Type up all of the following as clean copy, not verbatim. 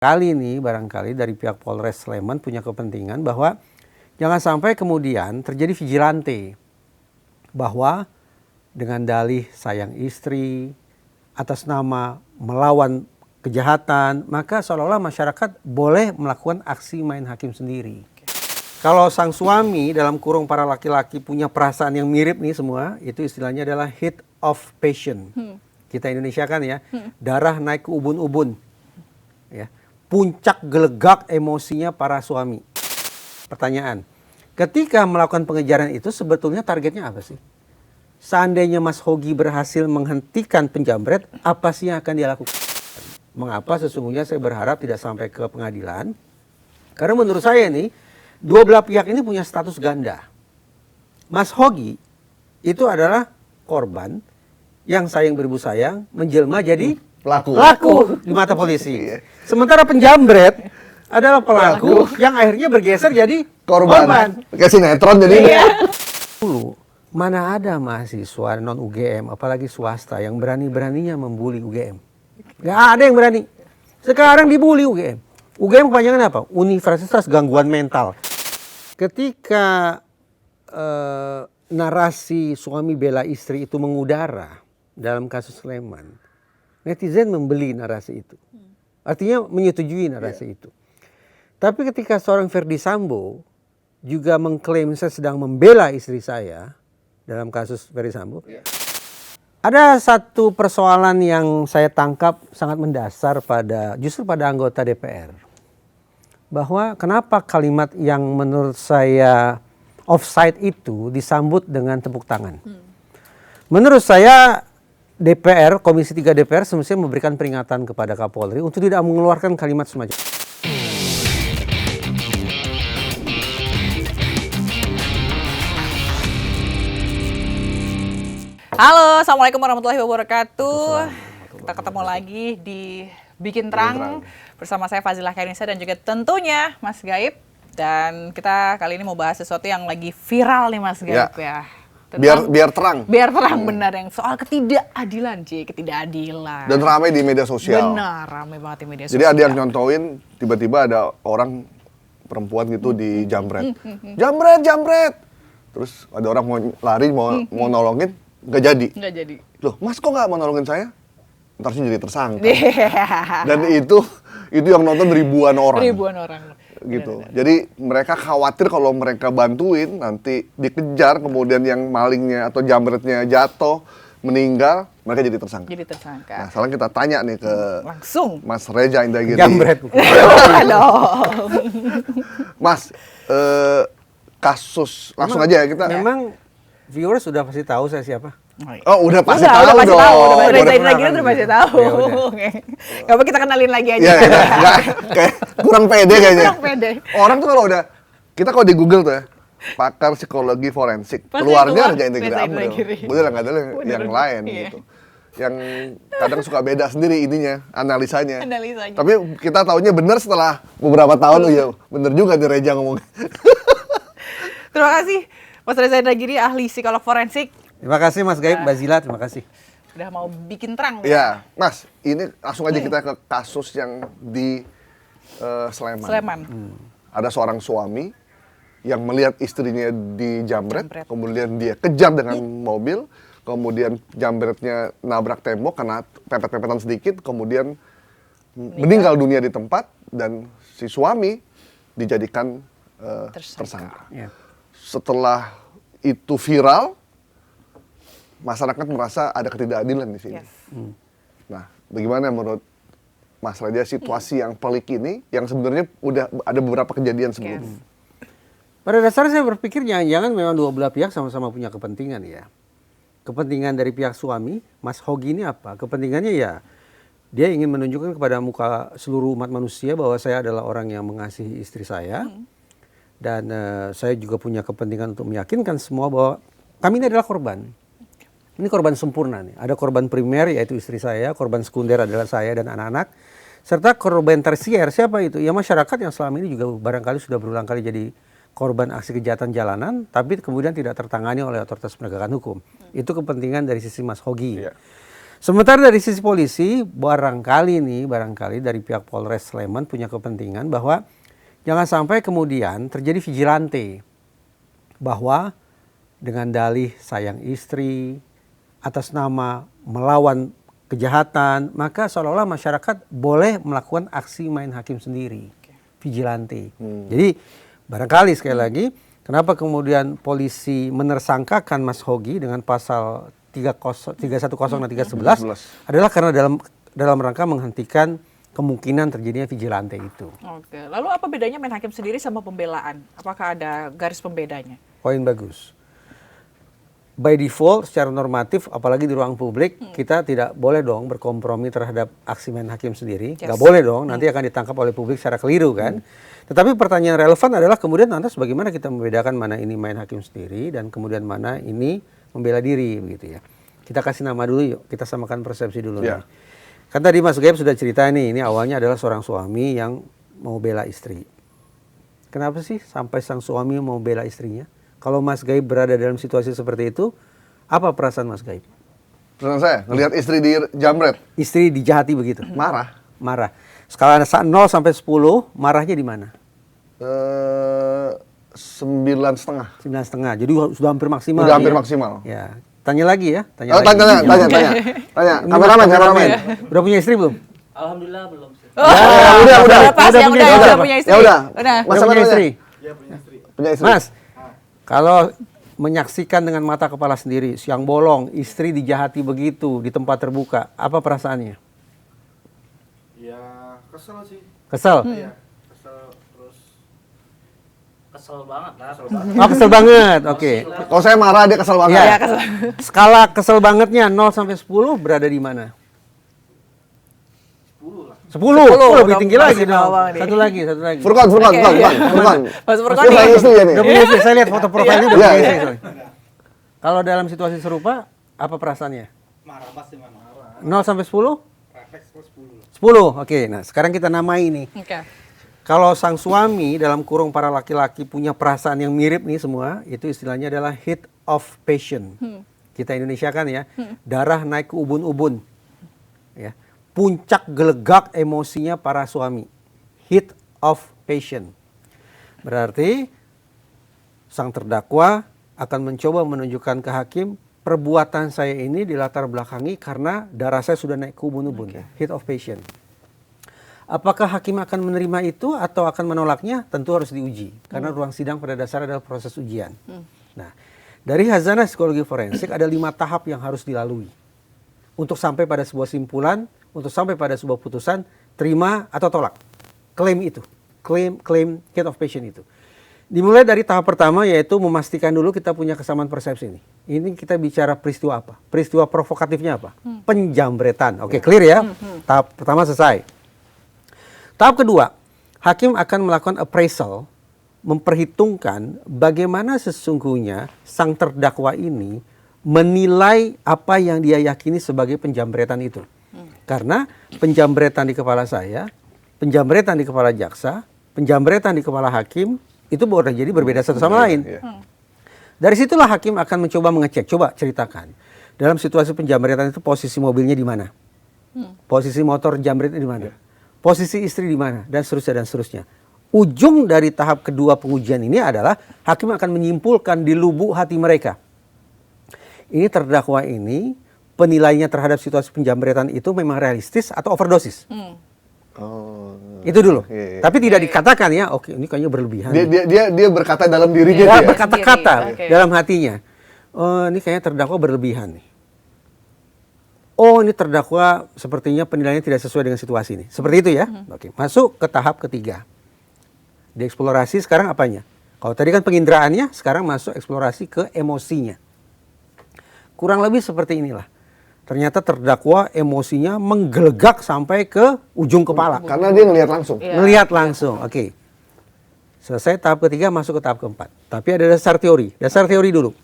Kali ini barangkali dari pihak Polres Sleman punya kepentingan bahwa jangan sampai kemudian terjadi vigilante, bahwa dengan dalih sayang istri atas nama melawan kejahatan, maka seolah-olah masyarakat boleh melakukan aksi main hakim sendiri. Kalau sang suami dalam kurung para laki-laki punya perasaan yang mirip nih semua, itu istilahnya adalah heat of passion. Kita Indonesia kan ya, darah naik ke ubun-ubun. Ya. Puncak gelegak emosinya para suami. Pertanyaan, ketika melakukan pengejaran itu sebetulnya targetnya apa sih? Seandainya Mas Hogi berhasil menghentikan penjamret, apa sih yang akan dia lakukan? Mengapa sesungguhnya saya berharap tidak sampai ke pengadilan? Karena menurut saya nih, dua belah pihak ini punya status ganda. Mas Hogi itu adalah korban yang sayang beribu sayang menjelma jadi pelaku di mata polisi. Sementara penjamret adalah pelaku yang akhirnya bergeser jadi korban. Kayak sinetron jadi. Dulu mana ada mahasiswa non UGM apalagi swasta yang berani-beraninya membuli UGM. Gak ada yang berani. Sekarang dibully UGM. UGM kepanjangan apa? Universitas Gangguan Mental. Ketika narasi suami bela istri itu mengudara dalam kasus Sleman, netizen membeli narasi itu. Artinya menyetujui narasi itu. Tapi ketika seorang Ferdy Sambo juga mengklaim saya sedang membela istri saya dalam kasus Ferdy Sambo, ada satu persoalan yang saya tangkap sangat mendasar justru pada anggota DPR. Bahwa kenapa kalimat yang menurut saya offside itu disambut dengan tepuk tangan. Menurut saya DPR, Komisi 3 DPR semestinya memberikan peringatan kepada Kapolri untuk tidak mengeluarkan kalimat semacam. Halo, Assalamualaikum warahmatullahi wabarakatuh. Kita ketemu lagi di Bikin Terang bersama saya Fazilah Kainisa dan juga tentunya Mas Gaib. Dan kita kali ini mau bahas sesuatu yang lagi viral nih Mas Gaib ya. Biar terang. Biar terang benar yang soal ketidakadilan, ketidakadilan. Dan ramai di media sosial. Benar, ramai banget di media Jadi sosial. ada yang nyontoin, tiba-tiba ada orang perempuan gitu di jambret. Jambret. Terus ada orang mau lari, mau nolongin, nggak jadi. Nggak jadi. Loh, Mas kok nggak mau nolongin saya? Ntar sih jadi tersangka. Dan itu yang nonton ribuan orang. Ribuan orang. Gitu. Jadi mereka khawatir kalau mereka bantuin nanti dikejar, kemudian yang malingnya atau jambretnya jatuh, meninggal, mereka jadi tersangka. Jadi tersangka. Nah, sekarang kita tanya nih ke langsung Mas Reza Indragiri. Jambret. Mas, kasus langsung aja ya kita. Memang viewers sudah pasti tahu saya siapa. Oh, udah pasti udah tahu pasti dong. tahu. Udah Udah Reza Indragiri udah pasti tahu. Ya udah. Gak apa kita kenalin lagi aja. Iya, kayak kurang pede kayaknya. Kurang pede. Orang tuh kalau udah, kita kalau di Google tuh ya, pakar psikologi forensik, Pasti keluarnya keluar Reza Indragiri Reza Amril. Indragiri. Bener nggak ada yang lain Iya. gitu. Yang kadang suka beda sendiri ininya, analisanya. Analisanya. Tapi kita taunya bener setelah beberapa tahun, oh ya bener juga nih Reza ngomong. Terima kasih Mas Reza Indragiri, ahli psikolog forensik. Terima kasih Mas Gaib, Bazila, terima kasih. Udah mau bikin terang. Ya, Mas, ini langsung aja kita ke kasus yang di Sleman. Ada seorang suami yang melihat istrinya dijambret, kemudian dia kejar dengan mobil, kemudian jambretnya nabrak tembok, kena pepet-pepetan sedikit, kemudian meninggal dunia di tempat, dan si suami dijadikan tersangka. Ya. Setelah itu viral, masyarakat merasa ada ketidakadilan di sini. Yes. Nah, bagaimana menurut Mas Reza situasi yang pelik ini, yang sebenarnya udah ada beberapa kejadian sebelumnya? Pada dasarnya saya berpikir jangan-jangan memang dua belah pihak sama-sama punya kepentingan ya. Kepentingan dari pihak suami, Mas Hogi ini apa? Kepentingannya ya, dia ingin menunjukkan kepada muka seluruh umat manusia bahwa saya adalah orang yang mengasihi istri saya. Dan saya juga punya kepentingan untuk meyakinkan semua bahwa kami ini adalah korban. Ini korban sempurna nih. Ada korban primer yaitu istri saya, korban sekunder adalah saya dan anak-anak. Serta korban tersier, siapa itu? Ya masyarakat yang selama ini juga barangkali sudah berulang kali jadi korban aksi kejahatan jalanan, tapi kemudian tidak tertangani oleh otoritas penegakan hukum. Itu kepentingan dari sisi Mas Hogi. Sementara dari sisi polisi, barangkali dari pihak Polres Sleman punya kepentingan bahwa jangan sampai kemudian terjadi vigilante. Bahwa dengan dalih sayang istri, atas nama melawan kejahatan, maka seolah-olah masyarakat boleh melakukan aksi main hakim sendiri. Vigilante. Jadi barangkali sekali lagi, kenapa kemudian polisi menersangkakan Mas Hogi dengan pasal 310 dan 311 adalah karena dalam rangka menghentikan kemungkinan terjadinya vigilante itu. Oke. Lalu apa bedanya main hakim sendiri sama pembelaan? Apakah ada garis pembedanya? Poin bagus. By default secara normatif, apalagi di ruang publik, kita tidak boleh dong berkompromi terhadap aksi main hakim sendiri. Nggak boleh dong, nanti akan ditangkap oleh publik secara keliru kan. Tetapi pertanyaan relevan adalah kemudian lantas bagaimana kita membedakan mana ini main hakim sendiri dan kemudian mana ini membela diri begitu ya. Kita kasih nama dulu yuk, kita samakan persepsi dulu nih. Kan tadi Mas Gaib sudah cerita nih, ini awalnya adalah seorang suami yang mau bela istri. Kenapa sih sampai sang suami mau bela istrinya? Kalau Mas Gaib berada dalam situasi seperti itu, apa perasaan Mas Gaib? Perasaan saya, ngelihat istri dijamret. Istri dijahati begitu? Marah. Marah. Skala 0 sampai 10, marahnya di mana? 9,5. 9,5. Jadi sudah hampir maksimal. Udah hampir maksimal. Ya. Tanya lagi ya. Tanya. Kameramen. Udah punya istri belum? Alhamdulillah belum sih. Udah punya istri. Ya udah. Udah punya istri. Iya punya istri. Punya istri. Mas, kalau menyaksikan dengan mata kepala sendiri, siang bolong, istri dijahati begitu di tempat terbuka, apa perasaannya? Ya kesel sih. Kesel? Iya, kesel terus kesel banget lah. Oh, kesel banget. Oke. Kalau saya marah dia kesel banget. Ya. Skala kesel bangetnya 0 sampai 10 berada di mana? 10 lah. 10 lebih tinggi lagi masih dong. bawah nih. Satu lagi. Furqan. Mas Furqan Saya nih. istri ya nih. Udah punya istri, saya lihat foto profilnya udah Iya. punya istri. Sorry. Kalau dalam situasi serupa, apa perasaannya? Marah pasti marah. 0 sampai 10? Refleks 10. 10. Oke, nah sekarang kita namai nih. Oke. Kalau sang suami dalam kurung para laki-laki punya perasaan yang mirip nih semua, itu istilahnya adalah heat of passion. Kita Indonesia kan ya, darah naik ke ubun-ubun. Ya. Puncak gelegak emosinya para suami. Heat of passion. Berarti sang terdakwa akan mencoba menunjukkan ke hakim, perbuatan saya ini dilatar belakangi karena darah saya sudah naik ke ubun-ubun. Heat of passion. Apakah hakim akan menerima itu atau akan menolaknya? Tentu harus diuji. Karena ruang sidang pada dasar adalah proses ujian. Nah, dari Khazanah Psikologi Forensik ada 5 tahap yang harus dilalui. Untuk sampai pada sebuah simpulan, untuk sampai pada sebuah putusan, terima atau tolak. Klaim itu. Klaim heat of passion itu. Dimulai dari tahap pertama yaitu memastikan dulu kita punya kesamaan persepsi ini. Ini kita bicara peristiwa apa? Peristiwa provokatifnya apa? Penjambretan. Oke, clear ya? Tahap pertama selesai. Tahap kedua, hakim akan melakukan appraisal, memperhitungkan bagaimana sesungguhnya sang terdakwa ini menilai apa yang dia yakini sebagai penjambretan itu. Karena penjambretan di kepala saya, penjambretan di kepala jaksa, penjambretan di kepala hakim, itu boleh jadi berbeda satu sama lain. Dari situlah hakim akan mencoba mengecek, coba ceritakan. Dalam situasi penjambretan itu posisi mobilnya di mana? Posisi motor jambretnya di mana? Posisi istri di mana? Dan seterusnya dan seterusnya. Ujung dari tahap kedua pengujian ini adalah hakim akan menyimpulkan di lubuk hati mereka. Ini terdakwa ini penilaiannya terhadap situasi penjambretan itu memang realistis atau overdosis. Itu dulu. Tapi tidak dikatakan ya, oke ini kayaknya berlebihan. Dia berkata dalam dirinya Dia dia. berkata-kata Oke. dalam hatinya. Oh, ini kayaknya terdakwa berlebihan nih. Oh, ini terdakwa sepertinya penilaiannya tidak sesuai dengan situasi ini. Seperti itu ya. Oke, masuk ke tahap ketiga. Dieksplorasi sekarang apanya? Kalau tadi kan pengindraannya, sekarang masuk eksplorasi ke emosinya. Kurang lebih seperti inilah. Ternyata terdakwa emosinya menggelegak sampai ke ujung kepala. Karena dia ngelihat langsung. Melihat langsung. Oke. Selesai tahap ketiga, masuk ke tahap keempat. Tapi ada dasar teori. Dasar teori dulu.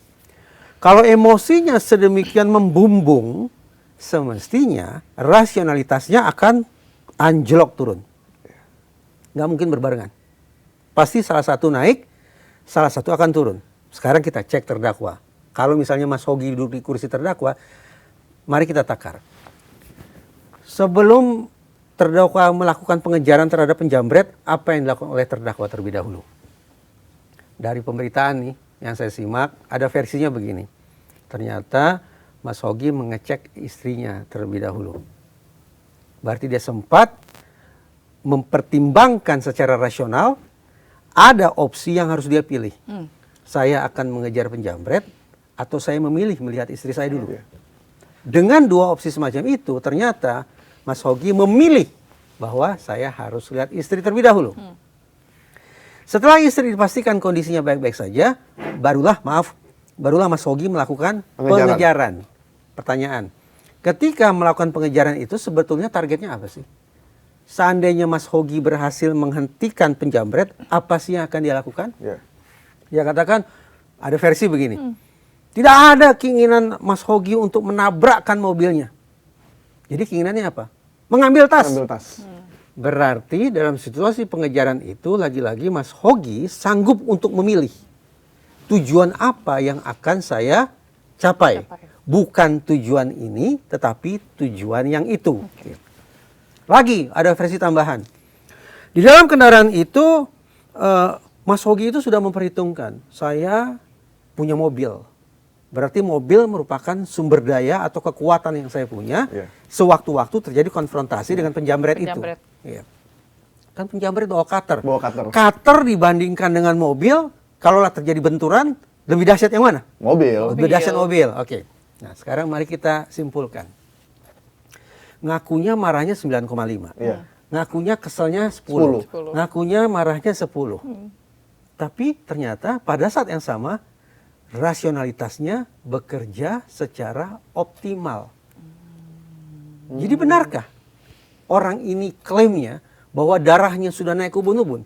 Kalau emosinya sedemikian membumbung, semestinya rasionalitasnya akan anjlok turun. Nggak mungkin berbarengan. Pasti salah satu naik, salah satu akan turun. Sekarang kita cek terdakwa. Kalau misalnya Mas Hogi duduk di kursi terdakwa, mari kita takar. sebelum terdakwa melakukan pengejaran terhadap penjamret, apa yang dilakukan oleh terdakwa terlebih dahulu? Dari pemberitaan nih yang saya simak, ada versinya begini. Ternyata Mas Hogi mengecek istrinya terlebih dahulu. Berarti dia sempat mempertimbangkan secara rasional, ada opsi yang harus dia pilih. Saya akan mengejar penjamret atau saya memilih melihat istri saya dulu. Dengan dua opsi semacam itu, ternyata Mas Hogi memilih bahwa saya harus lihat istri terlebih dahulu. Setelah istri dipastikan kondisinya baik-baik saja, barulah Mas Hogi melakukan pengejaran. Pertanyaan, ketika melakukan pengejaran itu sebetulnya targetnya apa sih? Seandainya Mas Hogi berhasil menghentikan penjamret, apa sih yang akan dia lakukan? Ya katakan, ada versi begini. Tidak ada keinginan Mas Hogi untuk menabrakkan mobilnya. Jadi keinginannya apa? Mengambil tas. Berarti dalam situasi pengejaran itu, lagi-lagi Mas Hogi sanggup untuk memilih. Tujuan apa yang akan saya capai? Bukan tujuan ini, tetapi tujuan yang itu. Lagi ada versi tambahan. Di dalam kendaraan itu, Mas Hogi itu sudah memperhitungkan, saya punya mobil. Berarti mobil merupakan sumber daya atau kekuatan yang saya punya. Sewaktu-waktu terjadi konfrontasi dengan penjamret itu. Kan penjamret bawa cutter. Cutter dibandingkan dengan mobil, kalaulah terjadi benturan, lebih dahsyat yang mana? Mobil. Lebih dahsyat mobil. Oke. Nah, sekarang mari kita simpulkan. Ngakunya marahnya 9,5. Ngakunya keselnya 10. Ngakunya marahnya 10. Tapi ternyata pada saat yang sama, rasionalitasnya bekerja secara optimal. Jadi benarkah orang ini klaimnya bahwa darahnya sudah naik ubun-ubun?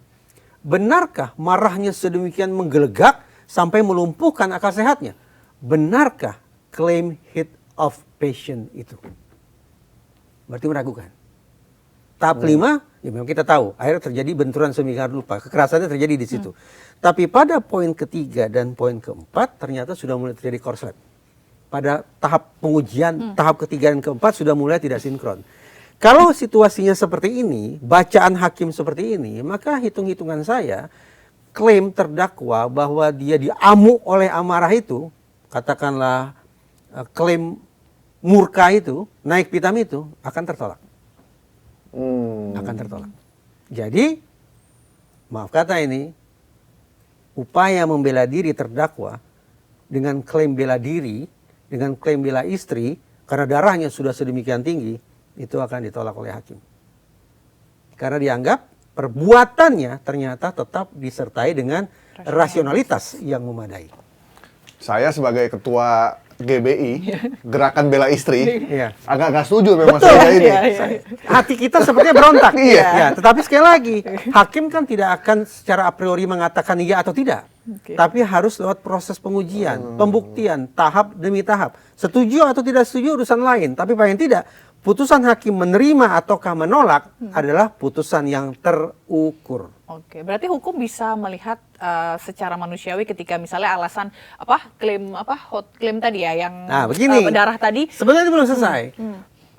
Benarkah marahnya sedemikian menggelegak sampai melumpuhkan akal sehatnya? Benarkah klaim heat of passion itu? Berarti meragukan. Tahap kelima, ya memang kita tahu, akhirnya terjadi benturan sedemikian rupa. Kekerasannya terjadi di situ. Tapi pada poin ketiga dan poin keempat, ternyata sudah mulai terjadi korslet. Pada tahap pengujian, tahap ketiga dan keempat sudah mulai tidak sinkron. Kalau situasinya seperti ini, bacaan hakim seperti ini, maka hitung-hitungan saya, klaim terdakwa bahwa dia diamuk oleh amarah itu, katakanlah klaim murka itu, naik pitam itu, akan tertolak. Akan tertolak. Jadi, maaf kata ini, upaya membela diri terdakwa dengan klaim bela diri, dengan klaim bela istri, karena darahnya sudah sedemikian tinggi, itu akan ditolak oleh hakim. Karena dianggap perbuatannya ternyata tetap disertai dengan rasionalitas yang memadai. Saya sebagai ketua GBI, Gerakan Bela Istri, agak nggak setuju memang saya ini. Hati kita sepertinya berontak. Ya, tetapi sekali lagi, hakim kan tidak akan secara a priori mengatakan iya atau tidak. Tapi harus lewat proses pengujian, pembuktian, tahap demi tahap. Setuju atau tidak setuju urusan lain. Tapi paling tidak, putusan hakim menerima ataukah menolak adalah putusan yang terukur. Oke, berarti hukum bisa melihat secara manusiawi ketika misalnya alasan klaim tadi ya yang begini, darah tadi sebenarnya belum selesai.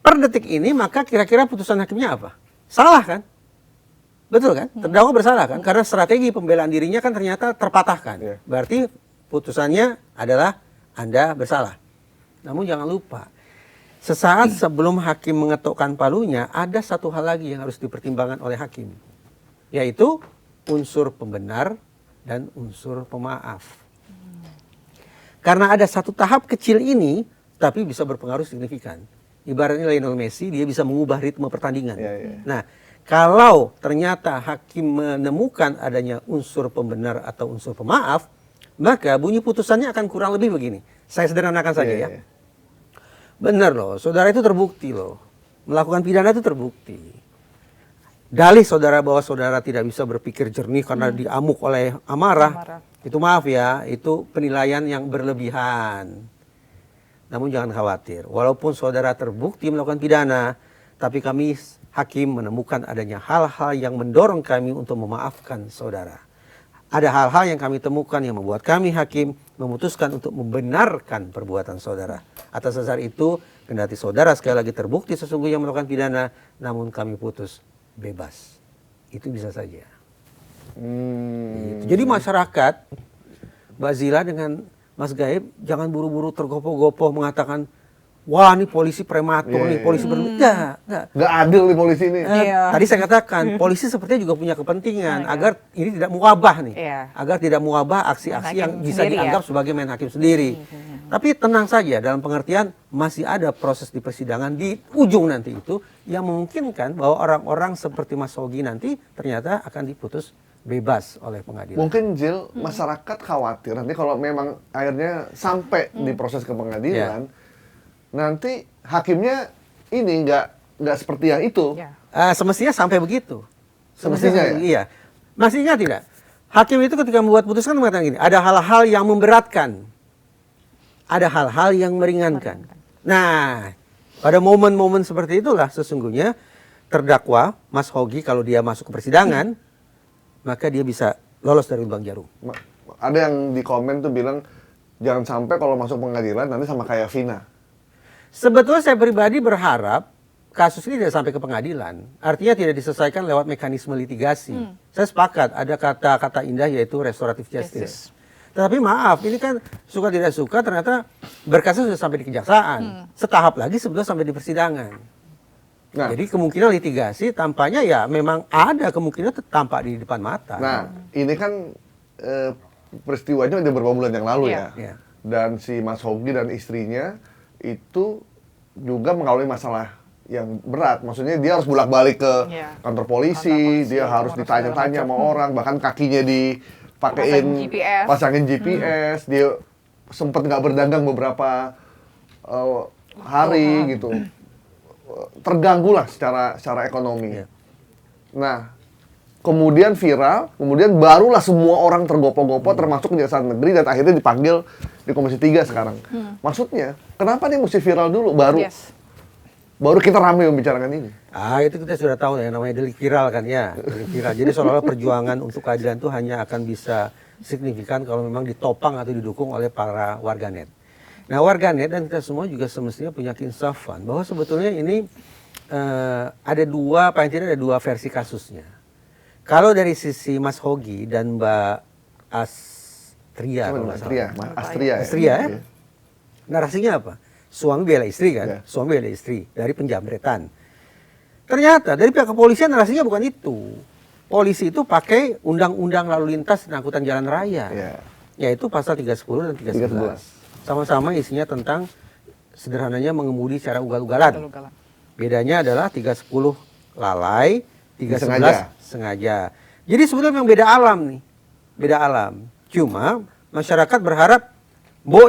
Per detik ini maka kira-kira putusan hakimnya apa? Salah kan? Betul kan? Terdakwa bersalah kan? Karena strategi pembelaan dirinya kan ternyata terpatahkan. Berarti putusannya adalah Anda bersalah. Namun jangan lupa, sesaat sebelum hakim mengetukkan palunya, ada satu hal lagi yang harus dipertimbangkan oleh hakim, yaitu unsur pembenar dan unsur pemaaf. Karena ada satu tahap kecil ini, tapi bisa berpengaruh signifikan. Ibaratnya Lionel Messi, dia bisa mengubah ritme pertandingan. Nah, kalau ternyata hakim menemukan adanya unsur pembenar atau unsur pemaaf, maka bunyi putusannya akan kurang lebih begini. Saya sederhanakan saja ya. Benar loh, saudara itu terbukti loh. Melakukan pidana itu terbukti. Dalih saudara bahwa saudara tidak bisa berpikir jernih karena diamuk oleh amarah. Itu maaf ya, itu penilaian yang berlebihan. Namun jangan khawatir, walaupun saudara terbukti melakukan pidana, tapi kami hakim menemukan adanya hal-hal yang mendorong kami untuk memaafkan saudara. Ada hal-hal yang kami temukan yang membuat kami hakim memutuskan untuk membenarkan perbuatan saudara. Atas dasar itu, Kendati saudara sekali lagi terbukti sesungguhnya melakukan pidana, namun kami putus bebas. Itu bisa saja. Gitu. Jadi masyarakat, Mbak Zila dengan Mas Gaib, jangan buru-buru tergopoh-gopoh mengatakan, wah ini polisi prematur nih, polisi enggak. Nggak adil nih polisi ini. Tadi saya katakan, polisi sepertinya juga punya kepentingan agar ini tidak muwabah nih. Agar tidak muwabah aksi-aksi yang bisa dianggap sebagai main hakim sendiri. Tapi tenang saja, dalam pengertian masih ada proses di persidangan di ujung nanti itu yang memungkinkan bahwa orang-orang seperti Mas Hogi nanti ternyata akan diputus bebas oleh pengadilan. Mungkin Jill, masyarakat khawatir nanti kalau memang akhirnya sampai di proses ke pengadilan, nanti hakimnya ini nggak seperti yang itu. Semestinya sampai begitu. Semestinya ya? Iya. Masih ingat tidak? Hakim itu ketika membuat putusan mengatakan gini, ada hal-hal yang memberatkan. Ada hal-hal yang meringankan. Nah, pada momen-momen seperti itulah sesungguhnya terdakwa, Mas Hogi kalau dia masuk ke persidangan, maka dia bisa lolos dari lubang jarum. Ada yang di komen tuh bilang, jangan sampai kalau masuk pengadilan nanti sama kayak Vina. Sebetulnya saya pribadi berharap kasus ini tidak sampai ke pengadilan. Artinya tidak diselesaikan lewat mekanisme litigasi. Saya sepakat, ada kata-kata indah yaitu restoratif justice. Tetapi maaf, ini kan suka tidak suka ternyata berkasnya sudah sampai di kejaksaan. Setahap lagi sebetulnya sampai di persidangan. Nah, jadi kemungkinan litigasi tampaknya ya memang ada kemungkinan tampak di depan mata. Nah, ini kan peristiwanya udah beberapa bulan yang lalu ya. Dan si Mas Hogi dan istrinya itu juga mengalami masalah yang berat. Maksudnya dia harus bolak-balik ke kantor polisi, dia harus ditanya-tanya sama orang, bahkan kakinya dipakein pasangin GPS, dia sempat nggak berdagang beberapa hari gitu. Terganggu lah secara ekonomi. Nah, kemudian viral, kemudian barulah semua orang tergopoh-gopoh termasuk Kejaksaan Negeri dan akhirnya dipanggil di Komisi 3 sekarang. Maksudnya, kenapa nih mesti viral dulu baru kita ramai membicarakan ini? Itu kita sudah tahu ya, namanya delik viral kan ya. Delik viral. Jadi seolah-olah perjuangan untuk keadilan itu hanya akan bisa signifikan kalau memang ditopang atau didukung oleh para warganet. Nah, warganet dan kita semua juga semestinya punya keinsafan bahwa sebetulnya ini ada paling tidak ada dua versi kasusnya. Kalau dari sisi Mas Hogi dan Mbak Astria, ya? Narasinya apa? Suami bela istri kan? Suami bela istri dari penjamretan. Ternyata dari pihak kepolisian narasinya bukan itu. Polisi itu pakai undang-undang lalu lintas dan angkutan jalan raya. Yaitu pasal 310 dan 311. Sama-sama isinya tentang sederhananya mengemudi secara ugal-ugalan. Bedanya adalah 310 lalai, 311 sengaja. Jadi sebenarnya memang beda alam nih. Beda alam. Cuma masyarakat berharap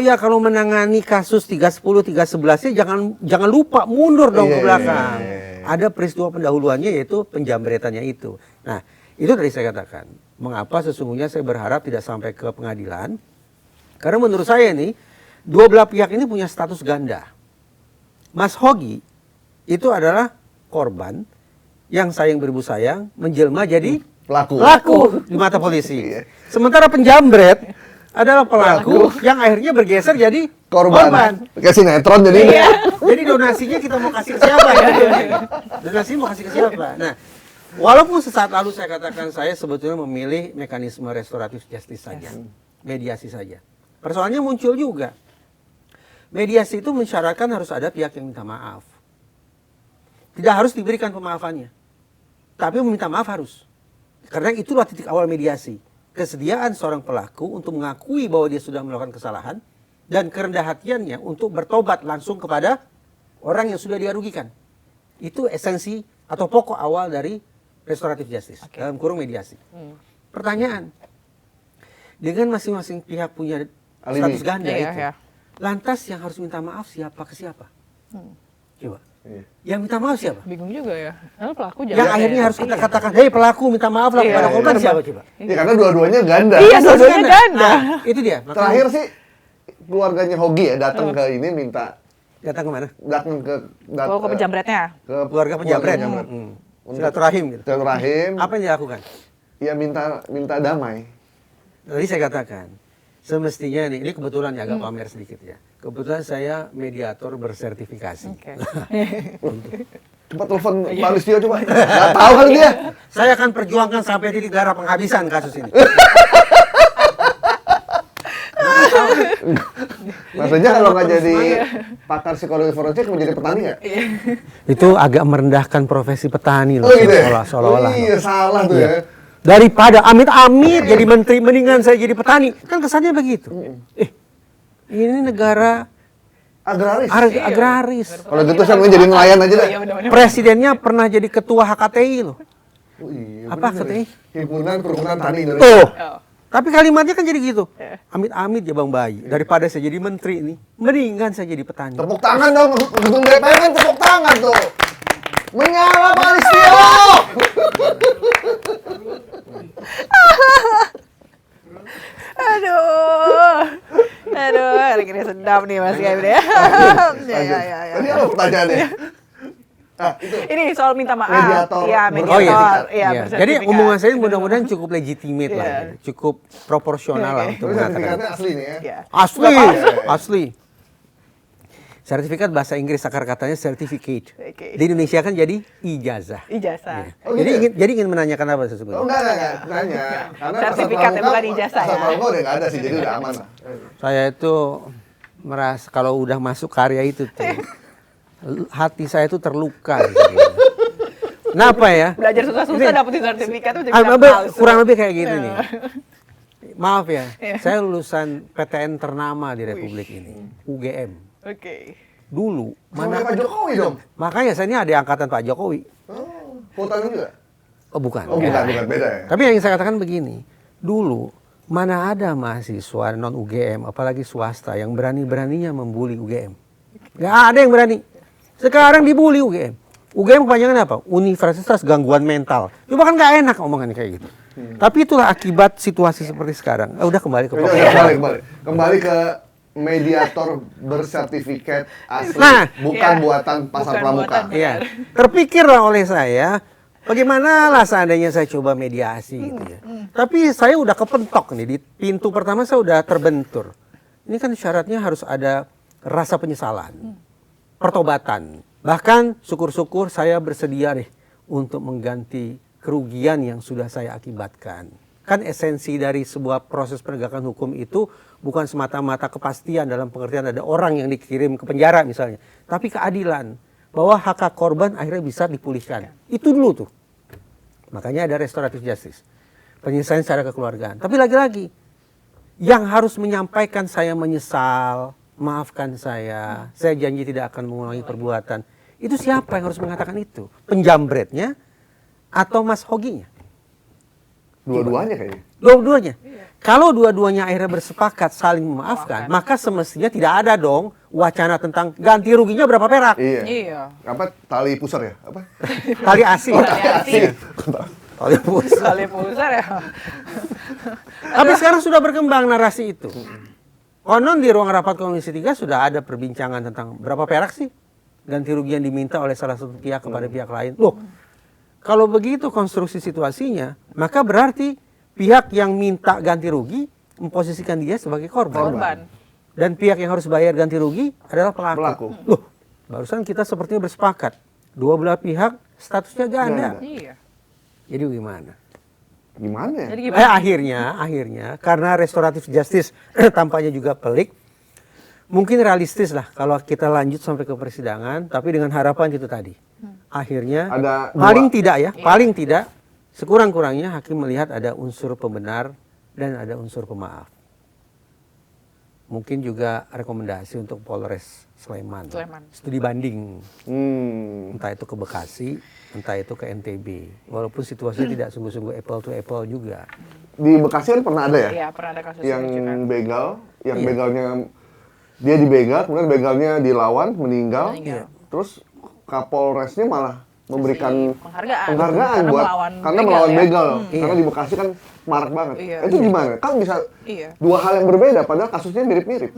ya kalau menangani kasus 310, 311-nya jangan lupa mundur dong ke belakang. Ada peristiwa pendahuluannya yaitu penjamretannya itu. Nah, itu tadi saya katakan. Mengapa sesungguhnya saya berharap tidak sampai ke pengadilan? Karena menurut saya nih, dua belah pihak ini punya status ganda. Mas Hogi itu adalah korban yang sayang beribu sayang menjelma jadi pelaku di mata polisi. Sementara penjamret adalah pelaku yang akhirnya bergeser jadi korban. Kayak sinetron jadi. Jadi donasinya kita mau kasih ke siapa ya? Donasi mau kasih ke siapa? Nah, walaupun sesaat lalu saya katakan saya sebetulnya memilih mekanisme restoratif justice saja. Mediasi saja. Persoalannya muncul juga. Mediasi itu mensyaratkan harus ada pihak yang minta maaf. Tidak harus diberikan pemaafannya. Tapi meminta maaf harus. Karena itulah titik awal mediasi. Kesediaan seorang pelaku untuk mengakui bahwa dia sudah melakukan kesalahan dan kerendah hatiannya untuk bertobat langsung kepada orang yang sudah dia rugikan. Itu esensi atau pokok awal dari restoratif justice, dalam kurung mediasi. Pertanyaan, dengan masing-masing pihak punya status ganda itu, lantas yang harus minta maaf siapa ke siapa? Coba. Yang minta maaf siapa? Bingung juga ya. Pelaku yang akhirnya harus kita katakan, hei pelaku minta maaf lah kepada korban siapa coba? Ya karena dua-duanya ganda. Iya, dua-duanya ganda. Nah, itu dia. Terakhir sih keluarganya Hogi ya datang ke ini minta. Datang ke mana? Datang ke penjamretnya. Ke keluarga penjamret. Silaturahim gitu. Silaturahim. Apa yang dilakukan? Ya minta damai. Tadi saya katakan, semestinya ini kebetulan ya, agak pamer sedikit ya. Kebetulan saya mediator bersertifikasi. Oke. Coba telepon Pak Listio coba. Nggak tahu kali dia. Saya akan perjuangkan sampai titik darah penghabisan kasus ini. Maksudnya kalau nggak jadi pakar psikologi forensik mau jadi petani nggak? Itu agak merendahkan profesi petani loh. Oh gitu ya? Seolah-olah. Oh, iya, salah tuh ya. Daripada amit-amit jadi menteri, mendingan saya jadi petani. Kan kesannya begitu. Ini negara Agraris. agraris. Kalau gitu saya mau jadi nelayan aja deh. Iya, benar-benar. Presidennya pernah jadi ketua HKTI loh. Oh, iya, Apa bener. HKTI? Himpunan Kerukunan Tani Indonesia. Tuh. Oh. Tapi kalimatnya kan jadi gitu. Amit-amit ya Bang Bayi. Daripada saya jadi menteri ini, mendingan saya jadi petani. Tepuk tangan dong, gedung DPR kan tepuk tangan tuh. Menyala Pak Listio. Aduh, hari ini sedap nih Mas Gaib deh. Ya. Tadi apa pertanyaannya? Ah, itu. Ini soal minta maaf. Mediator. Iya, Oh, iya. mediator. Iya, Iya. bersertifikat. Jadi omongan saya mudah-mudahan cukup legitimate lah, Iya. cukup proporsional lah Oke. untuk Tapi mengatakan. sertifikatnya asli nih ya. Iya. Asli, palsu. asli. Sertifikat bahasa Inggris akar katanya certificate. Oke. Di Indonesia kan jadi ijazah. Ijazah. Oh, gitu Jadi ya? ingin menanyakan apa Oh sesungguhnya? enggak. Nanya. Karena Sertifikat ya, bukan ijazah Pasar ya. pramuka udah nggak ada sih, jadi udah aman lah. Saya itu merasa kalau udah masuk karya itu tuh hati saya itu terluka. Gitu. Kenapa ya? Belajar susah-susah Ini- dapetin sertifikat itu jadi Kurang lebih kayak gini nih. Maaf ya, Iya. saya lulusan PTN ternama di Republik ini, UGM. Oke. Dulu, Mana mana Pak Jokowi dong? makanya saya ini ada angkatan Pak Jokowi. Oh, Putaran juga? Oh bukan. Oh bukan beda ya. Tapi yang saya katakan begini, dulu mana ada mahasiswa non UGM, apalagi swasta yang berani-beraninya membuli UGM. Gak ada yang berani. Sekarang dibully UGM. UGM kepanjangan apa? Universitas Gangguan Mental. Coba kan gak enak omongannya kayak gitu. Tapi itulah akibat situasi seperti sekarang. Udah kembali ke Udah, pokoknya. kembali ke mediator bersertifikat asli, Nah, bukan iya. buatan pasar Bukan pramuka. buatan. Iya. Terpikirlah oleh saya, bagaimana lah seandainya saya coba mediasi gitu ya. Tapi saya udah kepentok nih, di pintu pertama saya udah terbentur. Ini kan syaratnya harus ada rasa penyesalan, pertobatan. Bahkan syukur-syukur saya bersedia deh untuk mengganti kerugian yang sudah saya akibatkan. Kan esensi dari sebuah proses penegakan hukum itu bukan semata-mata kepastian dalam pengertian ada orang yang dikirim ke penjara misalnya. Tapi keadilan. Bahwa hak korban akhirnya bisa dipulihkan. Itu dulu tuh. Makanya ada restoratif justice. Penyelesaian secara kekeluargaan. Tapi lagi-lagi, yang harus menyampaikan saya menyesal, maafkan saya janji tidak akan mengulangi perbuatan. Itu siapa yang harus mengatakan itu? Penjambretnya atau Mas Hoginya? Dua-duanya kayaknya. Dua-duanya. Kalau dua-duanya akhirnya bersepakat saling memaafkan, maka semestinya tidak ada dong wacana tentang ganti ruginya berapa perak. Iya. Iya. Apa tali pusar ya? Apa? Tali asih. Asih. Tali pusar. Kali pusar ya. Tapi sekarang sudah berkembang narasi itu. Konon di ruang rapat Komisi 3 sudah ada perbincangan tentang berapa perak sih ganti rugi yang diminta oleh salah satu pihak kepada pihak lain. Loh, kalau begitu konstruksi situasinya, maka berarti pihak yang minta ganti rugi memposisikan dia sebagai korban. Dan pihak yang harus bayar ganti rugi adalah pelaku. Loh, barusan kita sepertinya bersepakat. Dua belah pihak statusnya ganda. Iya. Jadi gimana? Gimana ya? Jadi gimana? Akhirnya karena restoratif justice tampaknya juga pelik, mungkin realistis lah kalau kita lanjut sampai ke persidangan, tapi dengan harapan itu tadi. Akhirnya Ada paling dua. tidak ya, paling tidak sekurang-kurangnya hakim melihat ada unsur pembenar dan ada unsur pemaaf. Mungkin juga rekomendasi untuk Polres Sleman. Studi banding. Entah itu ke Bekasi, entah itu ke NTB. Walaupun situasinya tidak sungguh-sungguh apple to apple juga. Di Bekasi kan pernah ada ya? Iya, pernah ada kasus Yang itu kan. begal, yang Iya. begalnya dia dibegal, kemudian begalnya dilawan, meninggal. Meninggal. Terus Kapolresnya malah memberikan Penghargaan. buat karena melawan ya. begal. Iya. Karena di Bekasi kan marak banget. Iya. Itu gimana? Kan bisa Iya. dua hal yang berbeda padahal kasusnya mirip-mirip.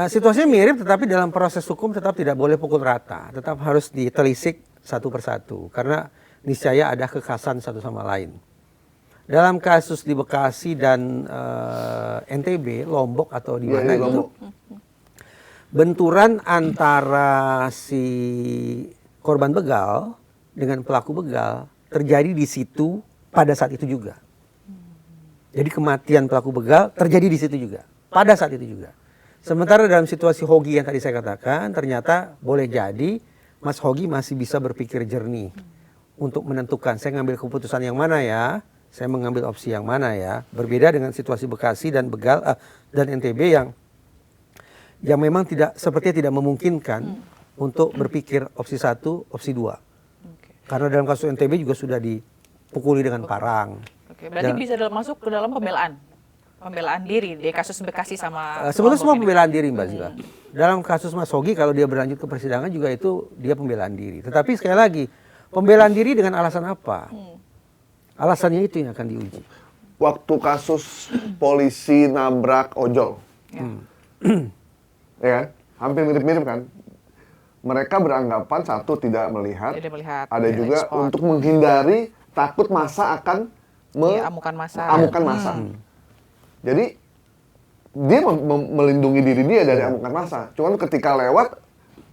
Situasinya mirip, tetapi dalam proses hukum tetap tidak boleh pukul rata. Tetap harus ditelisik satu persatu. Karena niscaya ada kekhasan satu sama lain. dalam kasus di Bekasi dan NTB, Lombok atau di mana Iya, gitu, Lombok. benturan antara si korban begal dengan pelaku begal terjadi di situ pada saat itu juga. Jadi kematian pelaku begal terjadi di situ juga, pada saat itu juga. Sementara dalam situasi Hogi yang tadi saya katakan, ternyata boleh jadi Mas Hogi masih bisa berpikir jernih untuk menentukan saya ngambil keputusan yang mana ya, saya mengambil opsi yang mana ya. Berbeda dengan situasi Bekasi dan begal dan NTB yang memang sepertinya tidak memungkinkan untuk berpikir opsi 1, opsi 2. Karena dalam kasus NTB juga sudah dipukuli dengan parang. Oke, berarti bisa masuk ke dalam pembelaan diri di kasus Bekasi sama Sebetulnya semua Lombok ini. pembelaan diri Mbak Zila. Dalam kasus Mas Hogi kalau dia berlanjut ke persidangan juga itu dia pembelaan diri. Tetapi sekali lagi, pembelaan diri dengan alasan apa? Alasannya itu yang akan diuji. Waktu kasus polisi nabrak ojol, ya kan? Hampir mirip-mirip kan? Mereka beranggapan satu tidak melihat, ada juga respon. untuk menghindari takut massa akan amukan massa. amukan massa. Jadi dia melindungi diri dia dari amukan massa. Cuman ketika lewat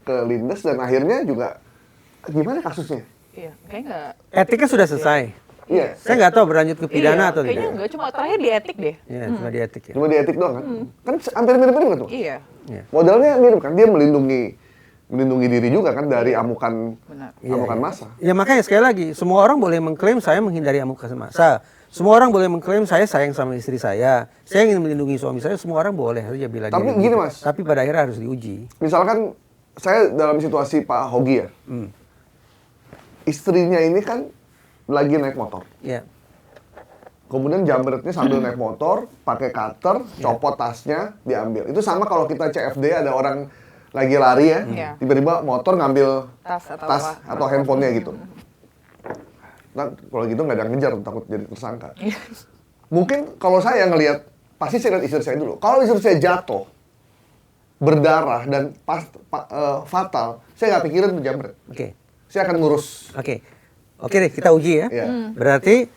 ke lindes dan akhirnya juga gimana kasusnya? Iya, kayak nggak. Etiknya sudah selesai. Iya. Saya nggak tahu berlanjut ke pidana atau kayaknya tidak. nggak, cuma terakhir di etik deh. Ya, cuma di etik ya. Cuma di etik doang kan? Kan hampir mirip-mirip kan tuh? Iya. Ya. Modalnya mirip kan? Dia melindungi diri juga kan dari amukan Benar. amukan massa. Ya makanya sekali lagi, semua orang boleh mengklaim saya menghindari amukan massa. Semua orang boleh mengklaim saya sayang sama istri saya ingin melindungi suami saya, semua orang boleh saja bila Tapi diri gini, begitu. Mas. Tapi pada akhirnya harus diuji. Misalkan saya dalam situasi Pak Hogi ya, istrinya ini kan lagi naik motor. Ya. Kemudian jambretnya sambil naik motor, pakai cutter, copot tasnya, diambil. Itu sama kalau kita CFD ada orang lagi lari ya, Iya. tiba-tiba motor ngambil Tas atau tas apa. atau handphonenya gitu. Nah, kalau gitu nggak ada yang ngejar, takut jadi tersangka. Mungkin kalau saya ngelihat, pasti saya lihat istri saya dulu. Kalau istri saya jatuh, berdarah dan fatal, saya nggak pikirin tuh jambret. Oke. Saya akan ngurus. Oke. Oke deh, kita uji ya. Iya. Berarti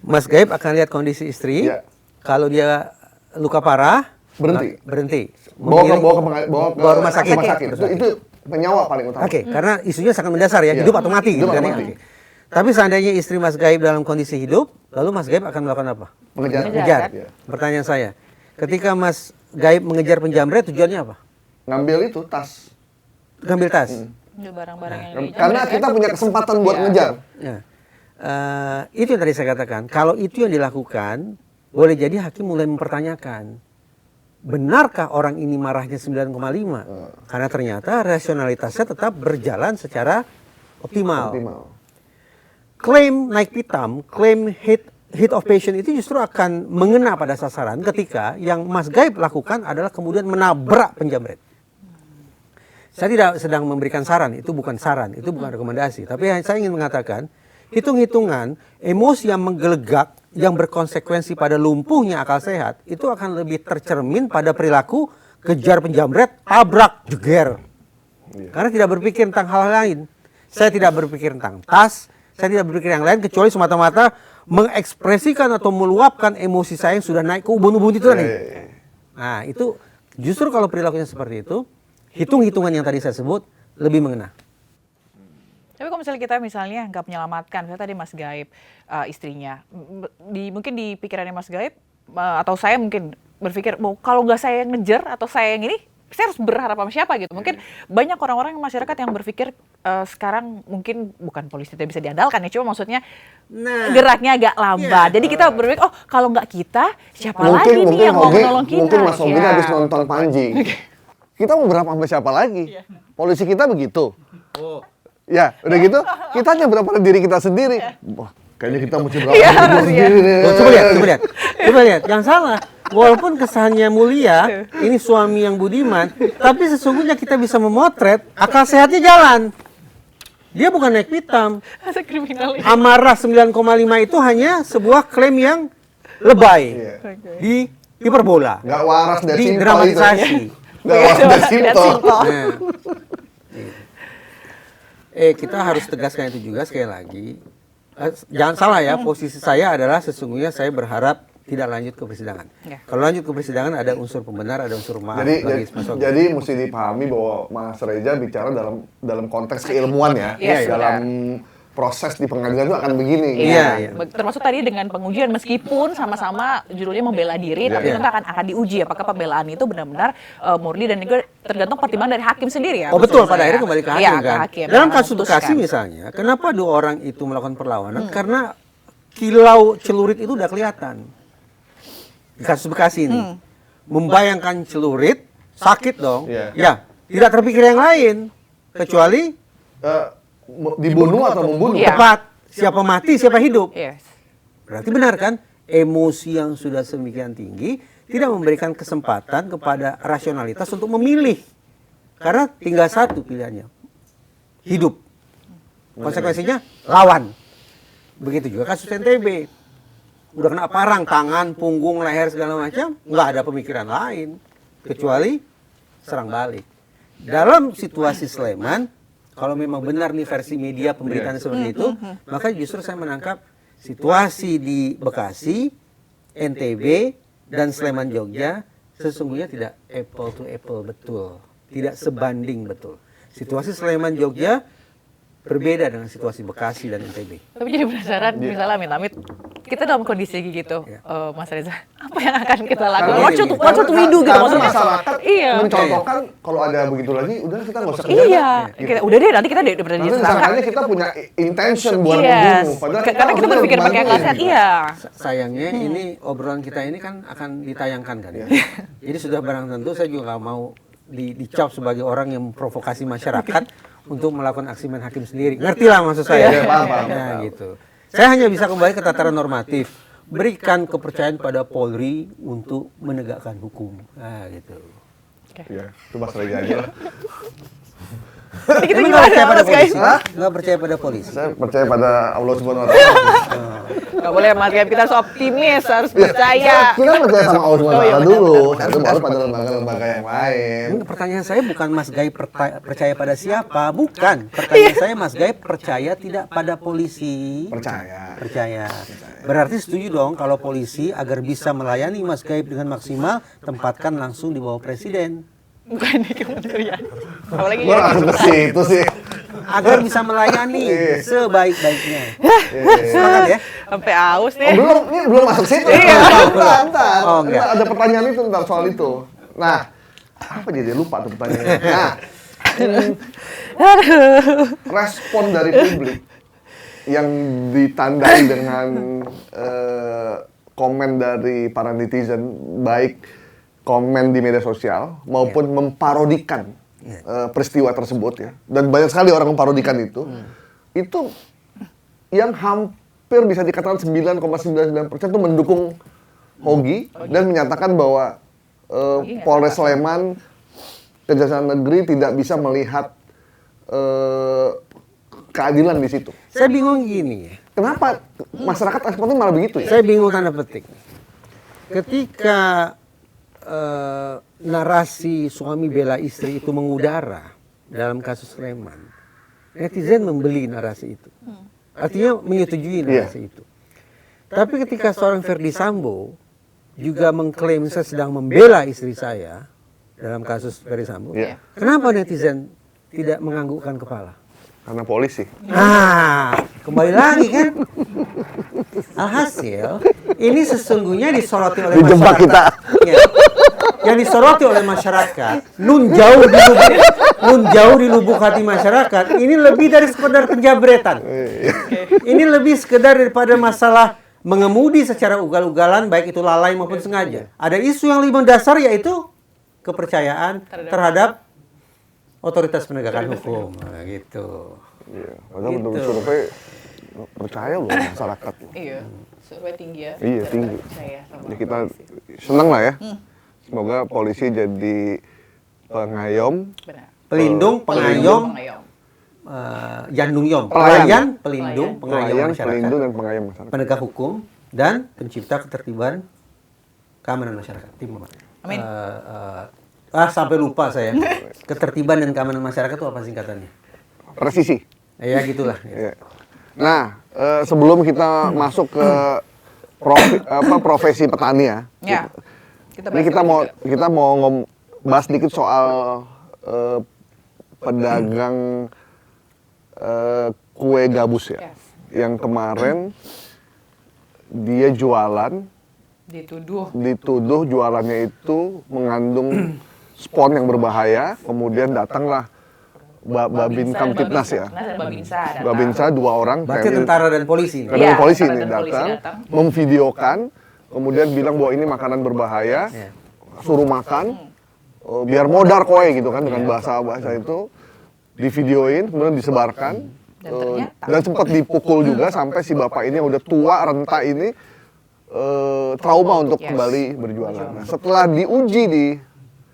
Mas Gaib akan lihat kondisi istri. Iya. Kalau dia luka parah, Berhenti. berhenti. Bawa ke rumah sakit. Itu penyawa paling utama. Oke, karena isunya sangat mendasar ya, Iya. hidup atau mati gitu Hidup kan atau ya. mati. Oke. Tapi seandainya istri Mas Gaib dalam kondisi hidup, lalu Mas Gaib akan melakukan apa? Mengejar. Mengejar. Iya. Pertanyaan saya, ketika Mas Gaib mengejar penjamret tujuannya apa? Ngambil itu tas. Ngambil tas. Itu barang-barang yang di Karena kita punya kesempatan buat Iya. ngejar. Ya. Itu yang tadi saya katakan. Kalau itu yang dilakukan, boleh jadi hakim mulai mempertanyakan, benarkah orang ini marahnya 9,5? Karena ternyata rasionalitasnya tetap berjalan secara optimal. Klaim naik pitam, klaim hit of passion itu justru akan mengena pada sasaran ketika yang Mas Gaib lakukan adalah kemudian menabrak penjamret. Saya tidak sedang memberikan saran, itu bukan saran, itu bukan rekomendasi. Tapi saya ingin mengatakan, hitung-hitungan emosi yang menggelegak, yang berkonsekuensi pada lumpuhnya akal sehat, itu akan lebih tercermin pada perilaku kejar penjamret, tabrak, jeger. Karena tidak berpikir tentang hal lain. Saya tidak berpikir tentang tas, saya tidak berpikir yang lain, kecuali semata-mata mengekspresikan atau meluapkan emosi saya yang sudah naik ke ubun-ubun itu tadi. Nah, itu justru kalau perilakunya seperti itu, hitung-hitungan yang tadi saya sebut lebih mengena. Tapi kalau misalnya kita nggak menyelamatkan, misalnya tadi Mas Gaib istrinya, mungkin di pikirannya Mas Gaib atau saya mungkin berpikir, kalau nggak saya yang ngejar atau saya yang ini, saya harus berharap sama siapa gitu. Mungkin banyak orang-orang masyarakat yang berpikir sekarang mungkin bukan polisi tidak bisa diandalkan ya, cuma maksudnya geraknya agak lambat. Jadi kita berpikir, oh kalau nggak kita, siapa lagi nih yang mau menolong kita? Mungkin Mas Hogi habis nonton Panji. Kita mau berapa sama siapa lagi? Polisi kita begitu. Ya, udah gitu, kita hanya berapa diri kita sendiri. Wah, kayaknya kita mesti berapa diri sendiri nih. Coba lihat, yang salah. Walaupun kesannya mulia, ini suami yang budiman, tapi sesungguhnya kita bisa memotret akal sehatnya jalan. Dia bukan naik pitam. Amarah 9,5 itu hanya sebuah klaim yang lebay. Di hiperbola. Nggak waras dan Di simpel dramatisasi. itu. Nggak waras dan simpel. Nah, kita harus tegaskan itu juga sekali lagi. jangan salah ya, posisi saya adalah sesungguhnya saya berharap tidak lanjut ke persidangan. Ya. Kalau lanjut ke persidangan ada unsur pembenar, ada unsur maaf Jadi, bagi Mas Ogi. jadi mesti dipahami bahwa Mas Reza bicara dalam konteks keilmuan ya. Iya, dalam proses di pengadilan itu akan begini. Iya. Termasuk tadi dengan pengujian meskipun sama-sama judulnya membela diri, tapi tentu akan diuji apakah pembelaan itu benar-benar murni dan juga tergantung pertimbangan dari hakim sendiri ya. Oh betul, maksud pada saya. akhirnya kembali ke hakim Iya, kan. ke hakim. Dalam yang kasus memutuskan. Bekasi misalnya, kenapa 2 orang itu melakukan perlawanan? Karena kilau celurit itu udah kelihatan. Di kasus Bekasi ini. Membayangkan celurit, sakit dong. Iya. Ya, tidak terpikir yang lain. Kecuali Dibunuh atau membunuh. Iya. tepat. Siapa mati, siapa hidup. Yes. Berarti benar kan? Emosi yang sudah semikian tinggi tidak memberikan kesempatan kepada rasionalitas untuk memilih. Karena tinggal satu pilihannya. Hidup. Konsekuensinya lawan. Begitu juga kasus NTB. Udah kena parang, tangan, punggung, leher, segala macam. Nggak ada pemikiran lain. Kecuali serang balik. Dalam situasi Sleman, kalau memang benar nih versi media pemberitaan seperti itu, maka justru saya menangkap situasi di Bekasi, NTB, dan Sleman Jogja sesungguhnya tidak apple to apple betul. Tidak sebanding betul. Situasi Sleman Jogja berbeda dengan situasi Bekasi dan NTB. Tapi jadi penasaran, misalnya amit-amit, kita dalam kondisi gitu, Mas Reza, apa yang akan kita lakukan? Karena What should we do gitu Karena maksudnya? masyarakat Iya. mencontohkan kalau ada begitu lagi, udah kita nggak usah kejar. Iya, Gitu. kita, udah deh nanti kita Nanti disangka. disangkanya kita punya intention buat Yes. membunuh. Padahal Karena kita harusnya berpikir pakai akal sehat, bantuin. iya. Sayangnya ini obrolan kita ini kan akan ditayangkan kan ya. Jadi sudah barang tentu saya juga nggak mau dicap sebagai orang yang memprovokasi masyarakat untuk melakukan aksi main hakim sendiri. Ngerti lah maksud saya. Iya, paham. Nah, gitu. Saya hanya bisa kembali ke tataran normatif. Berikan kepercayaan pada Polri untuk menegakkan hukum. Nah, gitu. Iya, itu Mas Reza aja lah. Kita Emang gimana nggak percaya pada Mas Guys? polisi? Nggak percaya pada polisi. Saya percaya pada Allah Subhanahu wa taala. Gak boleh Mas Guys, kita harus optimis, harus Iya, percaya. Kita percaya sama Allah Subhanahu wa Oh, iya, taala benar, dulu. benar, Itu baru pada lembaga-lembaga yang lain. Pertanyaan saya bukan Mas Gaib percaya pada siapa, bukan. Pertanyaan saya Mas Gaib percaya tidak pada polisi? Percaya. Percaya. Berarti setuju dong kalau polisi agar bisa melayani Mas Gaib dengan maksimal tempatkan langsung di bawah presiden. Bukan di kementerian. Apalagi Gua langsung ke situ sih. Agar bisa melayani sebaik-baiknya. Iya. Semangat ya. sampai aus nih. Ini belum masuk situ. Iya. Ntar. Oh, enggak. Ada pertanyaan itu tentang soal itu. Nah, apa jadi lupa tuh pertanyaannya. Nah, respon dari publik yang ditandai dengan komen dari para netizen, baik komen di media sosial maupun memparodikan peristiwa tersebut ya. Dan banyak sekali orang memparodikan itu. Itu yang hampir bisa dikatakan 9,99% itu mendukung Hogi dan menyatakan bahwa Polres Sleman, Kejaksaan Negeri tidak bisa melihat keadilan di situ. Saya bingung gini ya. Kenapa masyarakat responnya malah begitu ya? Saya bingung tanda petik. Ketika narasi suami bela istri itu mengudara dalam kasus Sleman, netizen membeli narasi itu. Artinya menyetujui narasi itu. Tapi ketika seorang Ferdi Sambo juga mengklaim saya sedang membela istri saya dalam kasus Ferdi Sambo, Iya. kenapa netizen tidak menganggukkan kepala? Karena polisi. Nah, kembali lagi kan. Alhasil, ini sesungguhnya disoroti oleh Dijebak masyarakat. kita. Ya. Yang disoroti oleh masyarakat, nun jauh di lubuk hati masyarakat, ini lebih dari sekedar penjabretan. Ini lebih sekedar daripada masalah mengemudi secara ugal-ugalan, baik itu lalai maupun sengaja. Ada isu yang lebih mendasar, yaitu kepercayaan terhadap otoritas penegakan hukum. Nah, gitu. Iya, padahal menurut survei percaya loh masyarakat. Iya, survei tinggi ya. Iya, tinggi. Percaya sama Ya kita polisi. senang lah ya. Semoga polisi jadi pengayom, Benar. Pelindung, pengayom, Pengayom. jandung yom, Pelayan. pelayan, pelindung, pengayom pelayan, masyarakat, pelindung dan pengayom masyarakat. penegak hukum, dan pencipta ketertiban keamanan masyarakat. Tim apa? Amin. Sampai lupa saya. Ketertiban dan keamanan masyarakat itu apa singkatannya? Presisi. Ya gitulah. Iya. Nah, sebelum kita masuk ke profesi petani ya. Ya. Ini kita mau bahas sedikit soal pedagang kue gabus ya. Yes. Yang kemarin dia jualan, dituduh jualannya itu mengandung spon yang berbahaya, kemudian datanglah Babin Kamtipnas ya. Babinsa 2 orang. Berarti tentara dan polisi. Karena polisi ini datang, memvideokan, kemudian bilang bahwa ini makanan berbahaya, suruh makan, biar modar kue gitu kan, dengan bahasa itu, divideoin, kemudian disebarkan, dan sempat dipukul juga sampai si bapak ini yang udah tua, renta ini, trauma untuk kembali berjualan. Nah, setelah diuji di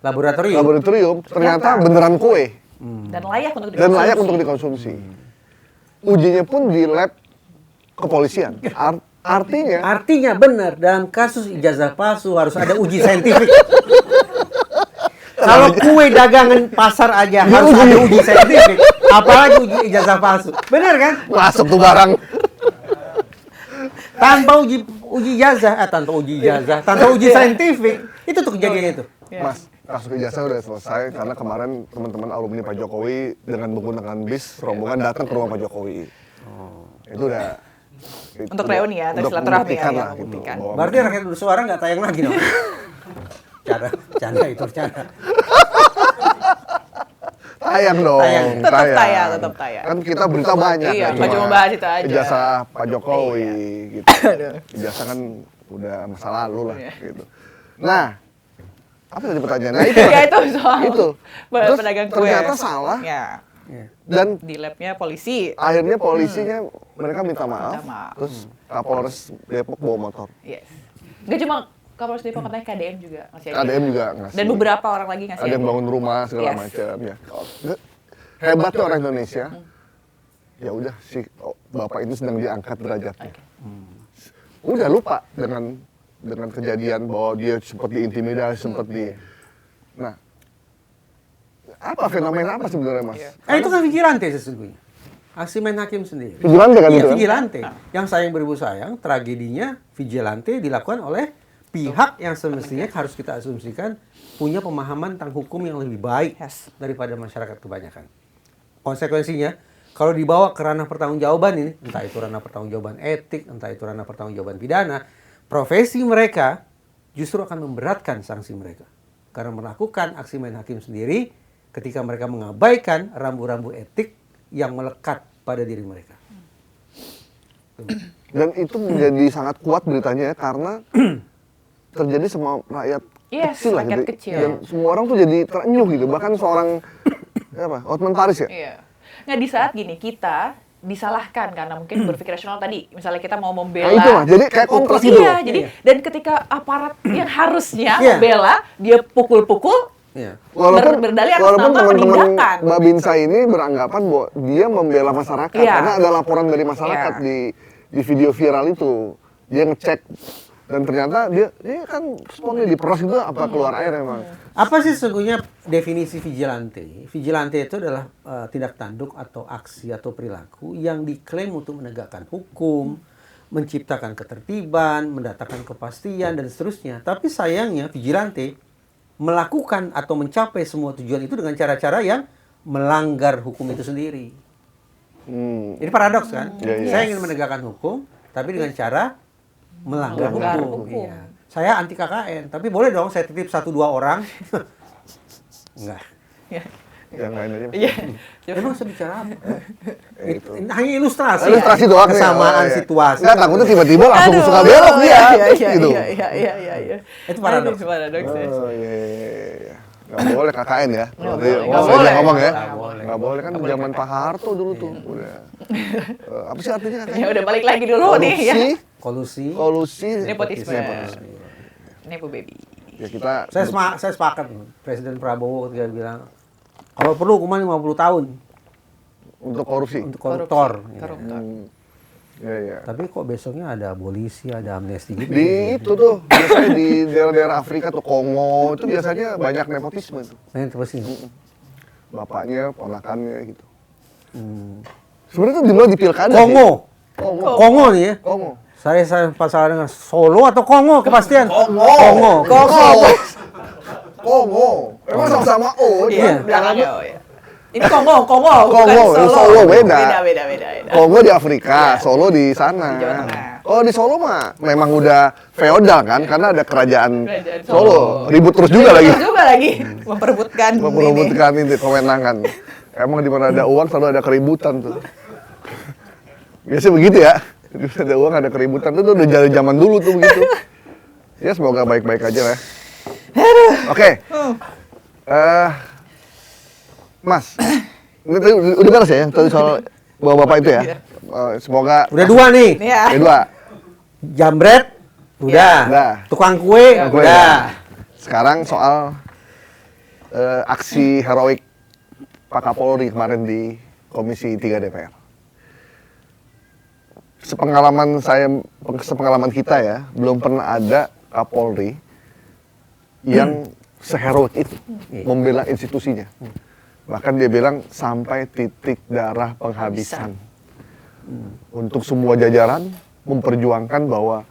laboratorium, ternyata beneran kue. Dan layak untuk dikonsumsi. Ujinya pun di lab kepolisian. Artinya benar, dalam kasus ijazah palsu harus ada uji saintifik. Kalau kue dagangan pasar aja harus ada uji saintifik, apalagi uji ijazah palsu. Benar kan? Masuk tuh barang. Tanpa uji ijazah, tanpa uji saintifik, itu tuh kejadian itu. Mas, kasus ijazah udah selesai karena kemarin teman-teman alumni Pak Jokowi dengan menggunakan bis rombongan datang ke rumah Pak Jokowi. Itu udah untuk reuni ya, atau silaturahmi ya. Gitu. Berarti rakyat bersuara nggak tayang lagi dong? Canda itu canda. Tayang dong. Tetap tayang. Kan kita berita banyak. Iya, nggak cuma bahas itu aja. Ijazah Pak Jokowi gitu. Ijazah kan udah masa lalu lah gitu. Nah, apa tadi pertanyaannya? Itu soal Terus pedagang kue. Ternyata salah. Ya. Dan di labnya polisi. Akhirnya polisinya mereka minta maaf. Terus Kapolres Depok bawa motor. Yes. Nggak cuma Kapolres Depok, katanya KDM juga ngasih. KDM juga ngasih. Dan beberapa orang lagi ngasih. Ada yang bangun rumah segala macam ya. Hebatnya orang Indonesia. Ya udah si bapak ini sedang diangkat derajatnya. Udah lupa dengan kejadian bahwa dia sempat diintimidasi, sempat di. Nah, apa fenomena apa sebenarnya, Mas? Itu kan vigilante sesungguhnya. Aksi main hakim sendiri. Vigilante kan iya, itu? Vigilante. Yang sayang beribu sayang, tragedinya vigilante dilakukan oleh pihak yang semestinya harus kita asumsikan punya pemahaman tentang hukum yang lebih baik daripada masyarakat kebanyakan. Konsekuensinya, kalau dibawa ke ranah pertanggungjawaban ini, entah itu ranah pertanggungjawaban etik, entah itu ranah pertanggungjawaban pidana, profesi mereka justru akan memberatkan sanksi mereka. Karena melakukan aksi main hakim sendiri ketika mereka mengabaikan rambu-rambu etik yang melekat pada diri mereka. Dan itu menjadi sangat kuat beritanya ya, karena terjadi sama rakyat kecil lah gitu. Kecil. Dan semua orang tuh jadi terenyuh gitu. Bahkan seorang Hotman Paris ya? Iya. Nggak, di saat gini kita disalahkan karena mungkin berpikir rasional tadi. Misalnya kita mau membela. Nah, itu mah. Jadi kayak kontras gitu. Iya, jadi dan ketika aparat yang harusnya membela, dia pukul-pukul. Walaupun teman-teman penindakan. Babinsa ini beranggapan bahwa dia membela masyarakat karena ada laporan dari masyarakat di video viral itu. Dia ngecek dan ternyata dia kan responnya diperas itu apa keluar air emang. Apa sih sesungguhnya definisi vigilante? Vigilante itu adalah tindak tanduk atau aksi atau perilaku yang diklaim untuk menegakkan hukum, menciptakan ketertiban, mendatangkan kepastian dan seterusnya. Tapi sayangnya vigilante melakukan atau mencapai semua tujuan itu dengan cara-cara yang melanggar hukum itu sendiri. Ini paradoks kan? Saya ingin menegakkan hukum, tapi dengan cara melanggar hukum. Iya. Saya anti KKN, tapi boleh dong saya titip 1-2 orang. Enggak. Yang lain aja. Emang saya bicara apa? Itu hanya ilustrasi. Ilustrasi doang. Kesamaan situasi. Nggak, takutnya tiba-tiba langsung suka belok dia. Gitu. Iya. Itu paradoks. Oh iya. Nggak boleh KKN ya. Nggak boleh. Ngomong ya. Nggak boleh Kan zaman Pak Harto dulu tuh. Udah. Apa sih artinya KKN? Ya udah balik lagi dulu nih ya. Kolusi. Nepotisme. Nepo baby. Ya kita. Saya sepakat Presiden Prabowo ketika bilang kalau perlu hukuman 50 tahun untuk korupsi. Untuk koruptor. Iya. Tapi kok besoknya ada abolisi, ada amnesti gitu. Di itu tuh biasanya di daerah-daerah Afrika tuh Kongo itu biasanya banyak nepotisme tuh. Nepotisme. Bapaknya, ponakannya gitu. Sebenarnya itu dimulai di pilkada. Kongo. Kongo nih ya. Kongo. Saya pas salah dengar Solo atau Kongo kepastian? Kongo. Kongo. Kongo. Emang sama-sama O. Iya, cuman belakangnya oh ya. Ini Kongo, bukan Kongo, Solo beda. Beda. Kongo di Afrika, Solo di sana. Di Jawa Tengah. Oh di Solo mah memang udah feodal kan, karena ada kerajaan Kerajaan Solo. Ribut terus juga lagi. Memperebutkan ini. Memperebutkan ini kewenangan. Emang di mana ada uang selalu ada keributan tuh. Biasanya begitu ya. Di mana ada uang ada keributan tuh udah dari zaman dulu tuh begitu. Ya semoga baik-baik aja lah. Oke. Mas, ini tadi udah beres ya yang tadi soal bapak itu ya. Semoga Udah 2 nih. Iya. ya dua. Jambret udah. Udah. Tukang kue Gue udah. ya. Sekarang soal aksi heroik Pak Kapolri kemarin di Komisi 3 DPR. Sepengalaman kita ya, belum pernah ada Kapolri yang seheroik itu membela institusinya. Bahkan dia bilang sampai titik darah penghabisan. Untuk semua jajaran memperjuangkan bahwa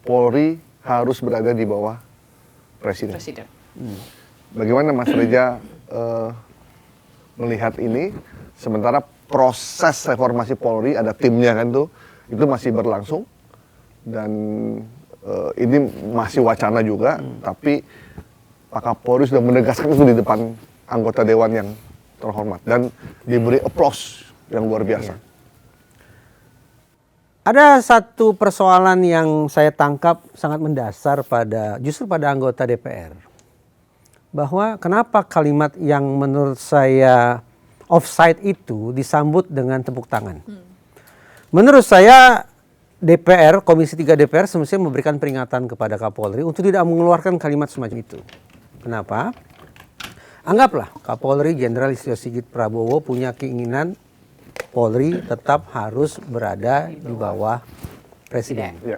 Polri harus berada di bawah Presiden. Bagaimana Mas Reza melihat ini? Sementara proses reformasi Polri ada timnya kan tuh, itu masih berlangsung dan ini masih wacana juga, tapi Pak Kapolri sudah menegaskan itu di depan anggota dewan yang terhormat dan diberi applause yang luar biasa. Ada satu persoalan yang saya tangkap sangat mendasar justru pada anggota DPR. Bahwa kenapa kalimat yang menurut saya offside itu disambut dengan tepuk tangan. Menurut saya DPR, Komisi 3 DPR semestinya memberikan peringatan kepada Kapolri untuk tidak mengeluarkan kalimat semacam itu. Kenapa? Anggaplah Kapolri Jenderal Listio Sigit Prabowo punya keinginan Polri tetap harus berada di bawah Presiden. Ya.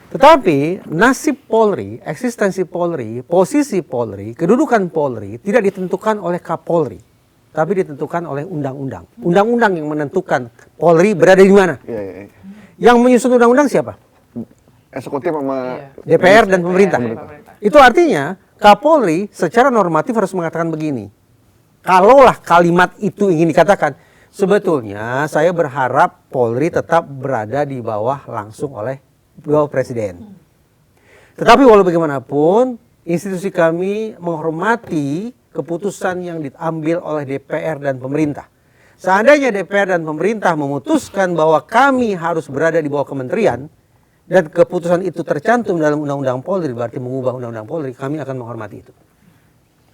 Tetapi nasib Polri, eksistensi Polri, posisi Polri, kedudukan Polri tidak ditentukan oleh Kapolri, tapi ditentukan oleh undang-undang. Undang-undang yang menentukan Polri berada di mana. Ya. Yang menyusun undang-undang siapa? Eksekutif sama DPR dan pemerintah. Itu artinya Kapolri secara normatif harus mengatakan begini. Kalaulah kalimat itu ingin dikatakan, sebetulnya saya berharap Polri tetap berada di bawah Presiden. Tetapi walau bagaimanapun, institusi kami menghormati keputusan yang diambil oleh DPR dan pemerintah. Seandainya DPR dan pemerintah memutuskan bahwa kami harus berada di bawah kementerian, dan keputusan itu tercantum dalam Undang-Undang Polri, berarti mengubah Undang-Undang Polri, kami akan menghormati itu.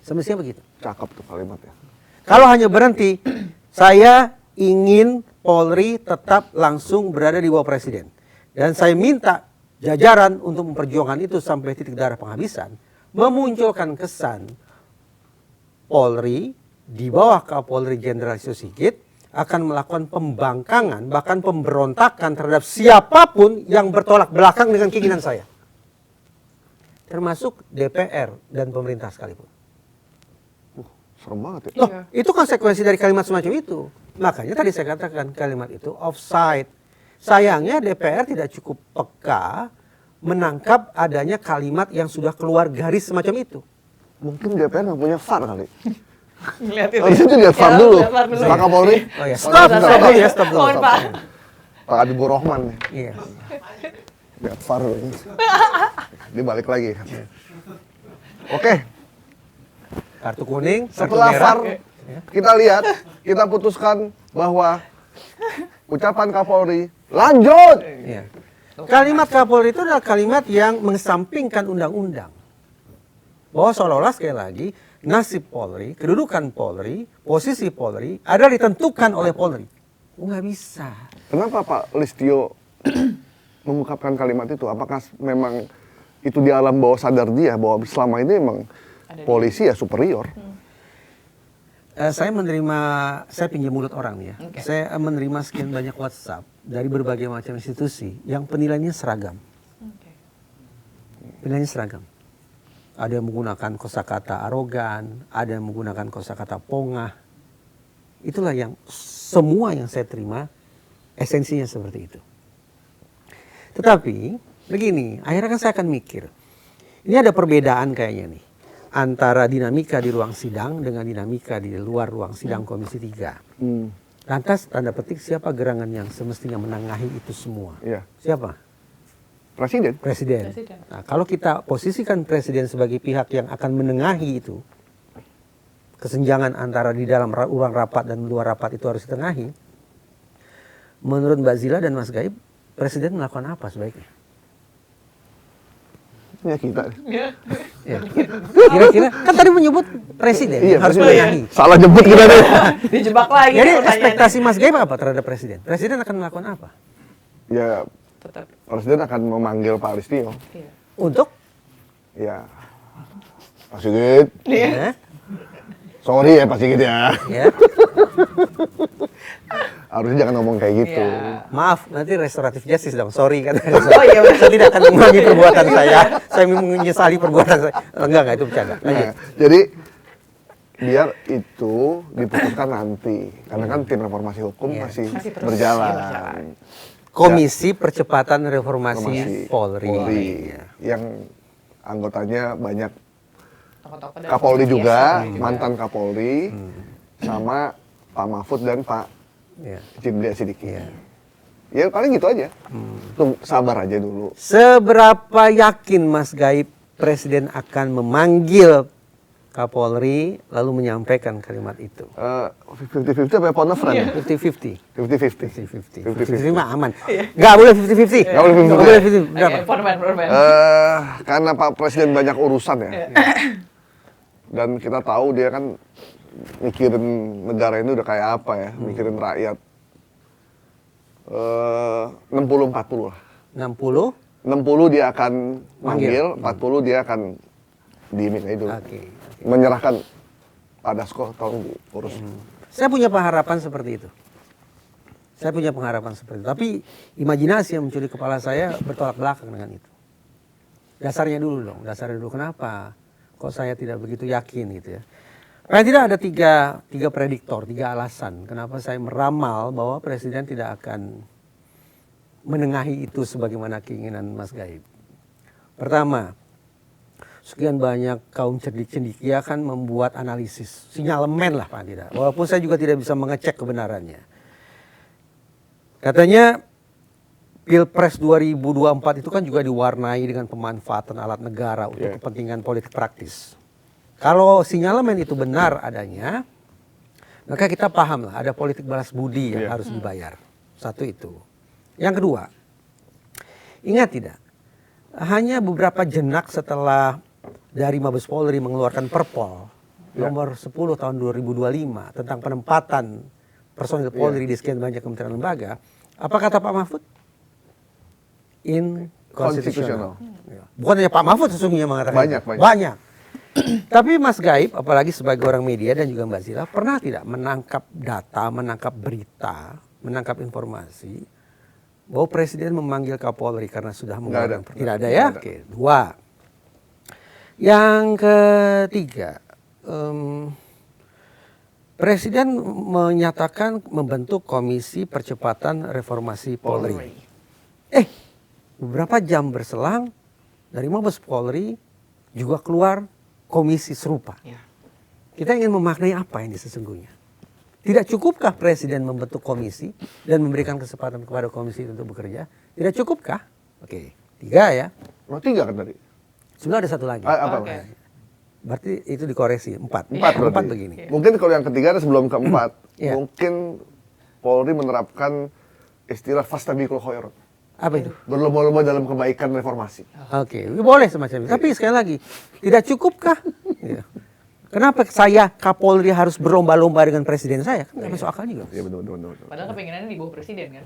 Semestinya begitu. Cakep tuh kalimatnya. Kalau hanya berhenti, saya ingin Polri tetap langsung berada di bawah Presiden. Dan saya minta jajaran untuk memperjuangkan itu sampai titik darah penghabisan, memunculkan kesan Polri di bawah Kapolri Jenderal Listio Sigit akan melakukan pembangkangan, bahkan pemberontakan terhadap siapapun yang bertolak belakang dengan keinginan saya. Termasuk DPR dan pemerintah sekalipun. Serem banget ya. Loh, itu konsekuensi dari kalimat semacam itu. Makanya tadi saya katakan kalimat itu offside. Sayangnya DPR tidak cukup peka menangkap adanya kalimat yang sudah keluar garis semacam itu. Mungkin DPR nggak punya VAR kali. Ngeliatin Harusnya itu lihat VAR dulu. lihat VAR dulu. Pak Kapolri. Oh ya, stop dulu ya, stop dulu. Mohon, Pak. Pak Habibur Rahman nih. Iya. Lihat VAR dulu. Dia balik lagi. Oke, Kartu kuning, kartu setelah merah. VAR kita lihat, kita putuskan bahwa ucapan Kapolri lanjut. Iya. Kalimat Kapolri itu adalah kalimat yang mengesampingkan undang-undang. Bahwa seolah-olah sekali lagi nasib Polri, kedudukan Polri, posisi Polri adalah ditentukan oleh Polri. Nggak bisa. Kenapa Pak Listio mengungkapkan kalimat itu? Apakah memang itu di alam bawah sadar dia bahwa selama ini memang polisi ya superior? Saya pinjam mulut orang nih ya. Oke. Saya menerima sekian banyak WhatsApp dari berbagai macam institusi yang penilaiannya seragam. Penilaiannya seragam. Ada yang menggunakan kosakata arogan, ada yang menggunakan kosakata pongah. Itulah yang semua yang saya terima esensinya seperti itu. Tetapi begini, akhirnya kan saya akan mikir, ini ada perbedaan kayaknya nih antara dinamika di ruang sidang dengan dinamika di luar ruang sidang Komisi 3. Lantas tanda petik siapa gerangan yang semestinya menengahi itu semua? Iya. Siapa? Presiden. Presiden. Nah, kalau kita posisikan presiden sebagai pihak yang akan menengahi itu, kesenjangan antara di dalam ruang rapat dan luar rapat itu harus ditengahi. Menurut Mbak Zila dan Mas Gaib, presiden melakukan apa sebaiknya? Ya kita. Ya. Kira-kira kan tadi menyebut presiden yang harus menengahi. Salah jemput kita deh. Dijebak lagi. Jadi ekspektasi Mas Gaib apa terhadap presiden? Presiden akan melakukan apa? Ya, Tetap. presiden akan memanggil Pak Listio. Iya. Untuk? Ya, Pak Sigit. Ya. Sorry ya Pak Sigit ya. Ya. Harusnya jangan ngomong kayak gitu. Iya. Maaf, nanti restoratif justice dong. Sorry kan. Oh iya. Saya tidak akan mengulangi perbuatan saya. Saya menyesali perbuatan saya. Enggak, itu bercanda. Lanjut. Nah, jadi biar itu diputuskan nanti. Karena kan tim reformasi hukum Iya. masih terus berjalan. Komisi Percepatan Reformasi Reformasi Polri. Iya. Yang anggotanya banyak Tokoh-tokoh dari Kapolri Polri juga, ya. mantan Kapolri, sama Pak Mahfud dan Pak Iya. Cimdia Sidiki. Iya. Ya paling gitu aja. Sabar aja dulu. Seberapa yakin Mas Gaib Presiden akan memanggil Kapolri lalu menyampaikan kalimat itu? 50-50 apa phone a friend? 50-50. 50-50. 50-50 mah aman. Nggak boleh 50-50. Nggak boleh 50-50. Nggak boleh 50. Berapa? Forman. Karena Pak Presiden banyak urusan ya. Dan kita tahu dia kan mikirin negara ini udah kayak apa ya, mikirin rakyat. 60-40 lah. 60? 60 dia akan manggil, 40 dia akan diemin aja dulu. Oke. Menyerahkan Pak Dasko, tolong diurus. Saya punya pengharapan seperti itu. Saya punya pengharapan seperti itu. Tapi imajinasi yang muncul di kepala saya bertolak belakang dengan itu. Dasarnya dulu dong. Dasarnya dulu kenapa? Kok saya tidak begitu yakin gitu ya. Paling tidak ada tiga prediktor, 3 alasan. Kenapa saya meramal bahwa Presiden tidak akan menengahi itu sebagaimana keinginan Mas Gaib. Pertama, sekian banyak kaum cendik-cendikia akan membuat analisis, sinyalemen lah Pak tidak. Walaupun saya juga tidak bisa mengecek kebenarannya. Katanya Pilpres 2024 itu kan juga diwarnai dengan pemanfaatan alat negara untuk kepentingan politik praktis. Kalau sinyalemen itu benar adanya, maka kita paham lah ada politik balas budi yang harus dibayar. Satu itu. Yang kedua, ingat tidak, hanya beberapa jenak setelah dari Mabes Polri mengeluarkan Perpol nomor 10 tahun 2025 tentang penempatan personil Polri di sekian banyak kementerian lembaga, apa kata Pak Mahfud? Inkonstitusional. Bukan hanya Pak Mahfud sesungguhnya mengatakan banyak. Tapi Mas Gaib, apalagi sebagai orang media dan juga Mbak Zila, pernah tidak menangkap data, menangkap berita, menangkap informasi bahwa Presiden memanggil Kapolri karena sudah mengeluarkan? Tidak ada ya? Oke. 2. Yang ketiga, Presiden menyatakan membentuk Komisi Percepatan Reformasi Polri. Beberapa jam berselang dari Mabes Polri juga keluar komisi serupa. Kita ingin memaknai apa ini sesungguhnya? Tidak cukupkah Presiden membentuk komisi dan memberikan kesempatan kepada komisi untuk bekerja? Tidak cukupkah? Oke, 3 ya. 3 kan tadi? Sebenarnya ada satu lagi. Berarti itu dikoreksi 4. 4 begini. Mungkin kalau yang ketiga ada sebelum keempat, mungkin Polri menerapkan istilah fastabikul khairat. Apa itu? Berlomba-lomba dalam kebaikan reformasi. Oke, boleh semacam itu. Tapi sekali lagi, tidak cukupkah? Ya. Kenapa saya Kapolri harus berlomba-lomba dengan presiden saya? Kan nggak masuk akal juga. Iya betul. Padahal kepinginannya di bawah presiden kan.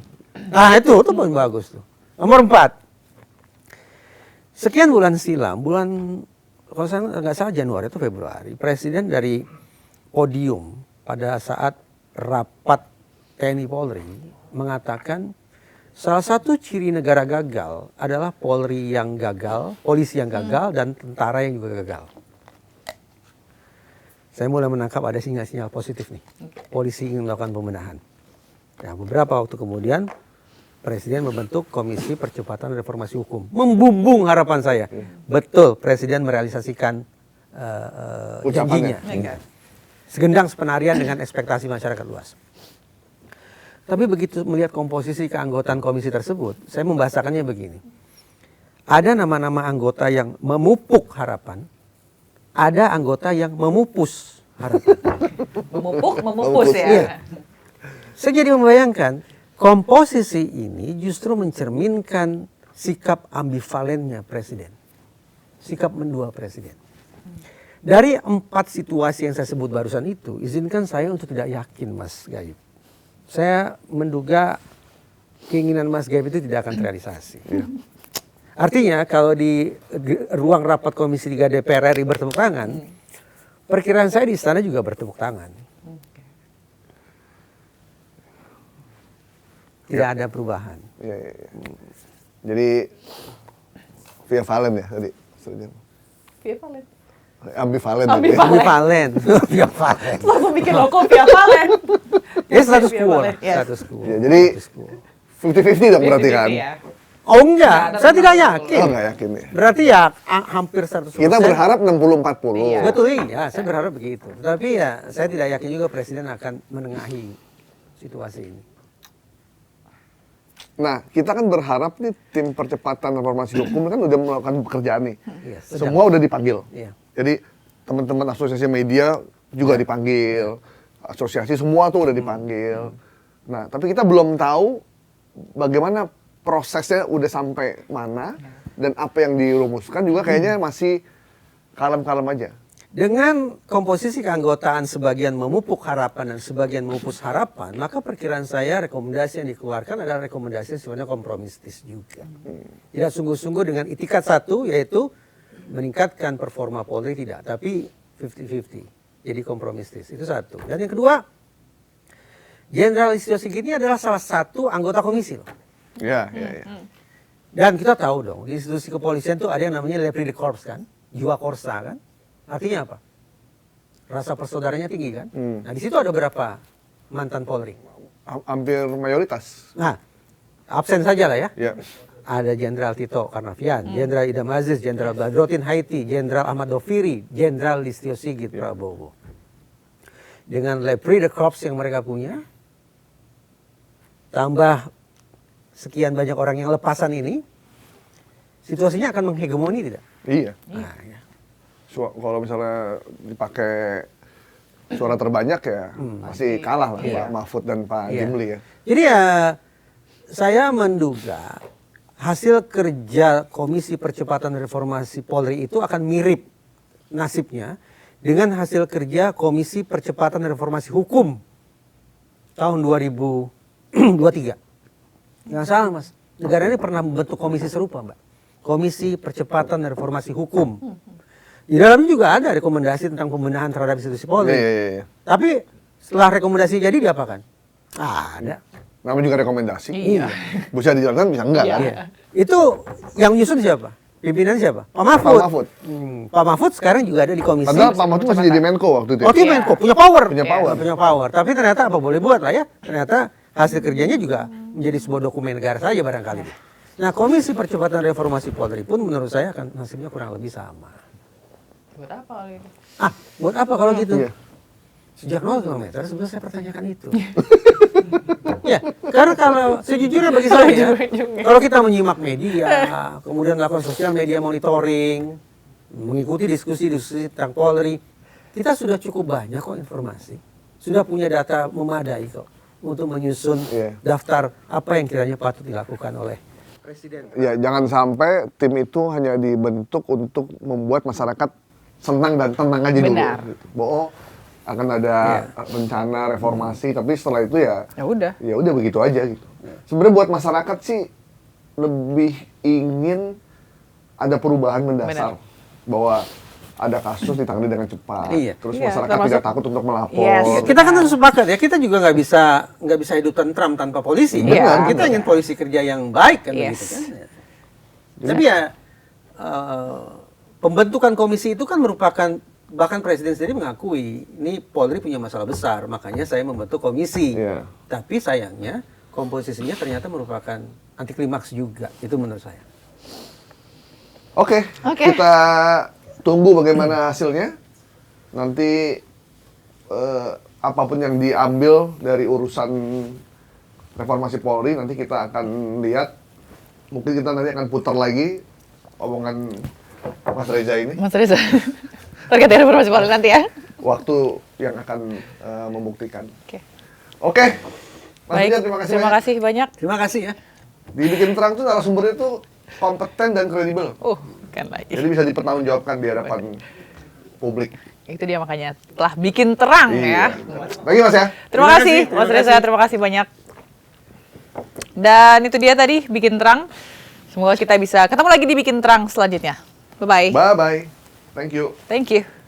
Nah itu pun bagus tuh. Nomor 4. Sekian bulan silam, kalau saya nggak salah Januari atau Februari, Presiden dari podium pada saat rapat TNI Polri mengatakan salah satu ciri negara gagal adalah Polri yang gagal, polisi yang gagal, dan tentara yang juga gagal. Saya mulai menangkap ada sinyal-sinyal positif nih. Polisi ingin melakukan pembenahan. Nah, beberapa waktu kemudian Presiden membentuk Komisi Percepatan Reformasi Hukum. Membumbung harapan saya. Betul, Presiden merealisasikan janjinya. Segendang sepenarian dengan ekspektasi masyarakat luas. Tapi begitu melihat komposisi keanggotaan komisi tersebut, saya membahasakannya begini. Ada nama-nama anggota yang memupuk harapan, ada anggota yang memupus harapan. Memupus ya. Iya. Saya jadi membayangkan, komposisi ini justru mencerminkan sikap ambivalennya Presiden. Sikap mendua Presiden. Dari 4 situasi yang saya sebut barusan itu, izinkan saya untuk tidak yakin Mas Gaib. Saya menduga keinginan Mas Gaib itu tidak akan terrealisasi. Artinya kalau di ruang rapat Komisi 3 DPR RI bertepuk tangan, perkiraan saya di istana juga bertepuk tangan. Tidak ada perubahan. Iya. Jadi via valen ya tadi. Via Valen. Ambivalen. Ambivalen. Ambivalen. Langsung bikin logo Via Valen. Ya status Via quo. Valen, yes. Status quo. Ya, jadi Status quo. 50-50 dong berarti kan. Ya. Oh enggak, saya tidak yakin. Oh enggak yakin ya. Berarti ya hampir 100%. Kita berharap 60-40. Iya. Betul iya, saya berharap begitu. Tapi ya saya tidak yakin juga Presiden akan menengahi situasi ini. Nah, kita kan berharap nih tim percepatan reformasi hukum kan udah melakukan pekerjaan nih. Iya, Semua udah dipanggil. Iya. Jadi teman-teman asosiasi media juga dipanggil. Asosiasi semua tuh udah dipanggil. Nah, tapi kita belum tahu bagaimana prosesnya udah sampai mana dan apa yang dirumuskan juga kayaknya masih kalem-kalem aja. Dengan komposisi keanggotaan sebagian memupuk harapan dan sebagian memupus harapan, maka perkiraan saya rekomendasi yang dikeluarkan adalah rekomendasi yang sebenarnya kompromistis juga. Tidak sungguh-sungguh dengan itikat satu, yaitu meningkatkan performa Polri, tidak. Tapi 50-50, jadi kompromistis. Itu satu. Dan yang kedua, Jenderal Listio Sigit ini adalah salah satu anggota komisi loh. Iya. Dan kita tahu dong, di institusi kepolisian itu ada yang namanya Lepri de Corps kan, jiwa korsa kan. Artinya apa? Rasa persaudaranya tinggi kan. Nah di situ ada berapa mantan Polri? Hampir mayoritas. Nah absen saja lah ya. Ya. Ada Jenderal Tito Karnavian, Jenderal Idam Aziz, Jenderal Badrodin Haiti, Jenderal Ahmad Doviri, Jenderal Listio Sigit Prabowo. Dengan Lepri de Corps yang mereka punya, tambah sekian banyak orang yang lepasan ini, situasinya akan menghegemoni tidak? Iya. Nah, ya. Kalau misalnya dipakai suara terbanyak ya masih kalah lah Pak Mahfud dan Pak Jimli ya. Jadi ya saya menduga hasil kerja Komisi Percepatan Reformasi Polri itu akan mirip nasibnya dengan hasil kerja Komisi Percepatan Reformasi Hukum tahun 2023. Nggak salah Mas, negara ini pernah membentuk komisi serupa Mbak. Komisi Percepatan Reformasi Hukum. Di dalamnya juga ada rekomendasi tentang pembenahan terhadap institusi Polri. Iya. Tapi setelah rekomendasi jadi diapakan? Ada. Namanya juga rekomendasi. Iya. Bisa dijalankan bisa enggak kan? Iya. Itu yang menyusun siapa? Pimpinan siapa? Pak Mahfud. Pak Mahfud. Pak Mahfud sekarang juga ada di komisi. Padahal Pak Mahfud masih jadi Menko waktu itu. Oh, dia Menko, punya power. Punya power. Punya power. Tapi ternyata apa boleh buat lah ya. Ternyata hasil kerjanya juga menjadi sebuah dokumen negara saja barangkali. Nah, Komisi Percepatan Reformasi Polri pun menurut saya akan nasibnya kurang lebih sama. Buat apa kalau gitu? Buat apa kalau gitu? Iya. Sejak 0 km sebelum saya pertanyakan itu. Ya, karena kalau sejujurnya bagi saya, kalau kita menyimak media, kemudian melakukan sosial media monitoring, mengikuti diskusi-diskusi tentang Polri, kita sudah cukup banyak kok informasi. Sudah punya data memadai kok untuk menyusun daftar apa yang kiranya patut dilakukan oleh Presiden. Ya, jangan sampai tim itu hanya dibentuk untuk membuat masyarakat senang dan tenang aja dulu. Benar. Gitu. Bahwa akan ada rencana reformasi, tapi setelah itu ya udah begitu aja gitu. Sebenarnya buat masyarakat sih lebih ingin ada perubahan mendasar. Bahwa ada kasus ditangani dengan cepat. Terus masyarakat tidak takut untuk melapor. Kita kan harus sepakat ya, kita juga nggak bisa hidup tentram tanpa polisi. Benar. Kita ingin polisi kerja yang baik kan begitu kan. Tapi ya pembentukan komisi itu kan merupakan, bahkan Presiden sendiri mengakui ini Polri punya masalah besar, makanya saya membentuk komisi. Tapi sayangnya komposisinya ternyata merupakan anti klimaks juga. Itu menurut saya. Oke, kita tunggu bagaimana hasilnya. Nanti apapun yang diambil dari urusan reformasi Polri, nanti kita akan lihat. Mungkin kita nanti akan putar lagi omongan Mas Reza ini. Mas Reza, terkait dengan reformasi Polri nanti ya. Waktu yang akan membuktikan. Oke. Mas Baik, Reza, terima kasih terima banyak. kasih banyak. Terima kasih ya. Dibikin terang tuh narasumbernya tuh kompeten dan kredibel. Kan lagi. Jadi bisa dipertanggungjawabkan di hadapan publik. Itu dia makanya telah bikin terang ya. Lagi Mas ya. Terima kasih Mas Reza, terima kasih banyak. Dan itu dia tadi bikin terang. Semoga kita bisa ketemu lagi di bikin terang selanjutnya. Bye bye. Bye bye. Thank you. Thank you.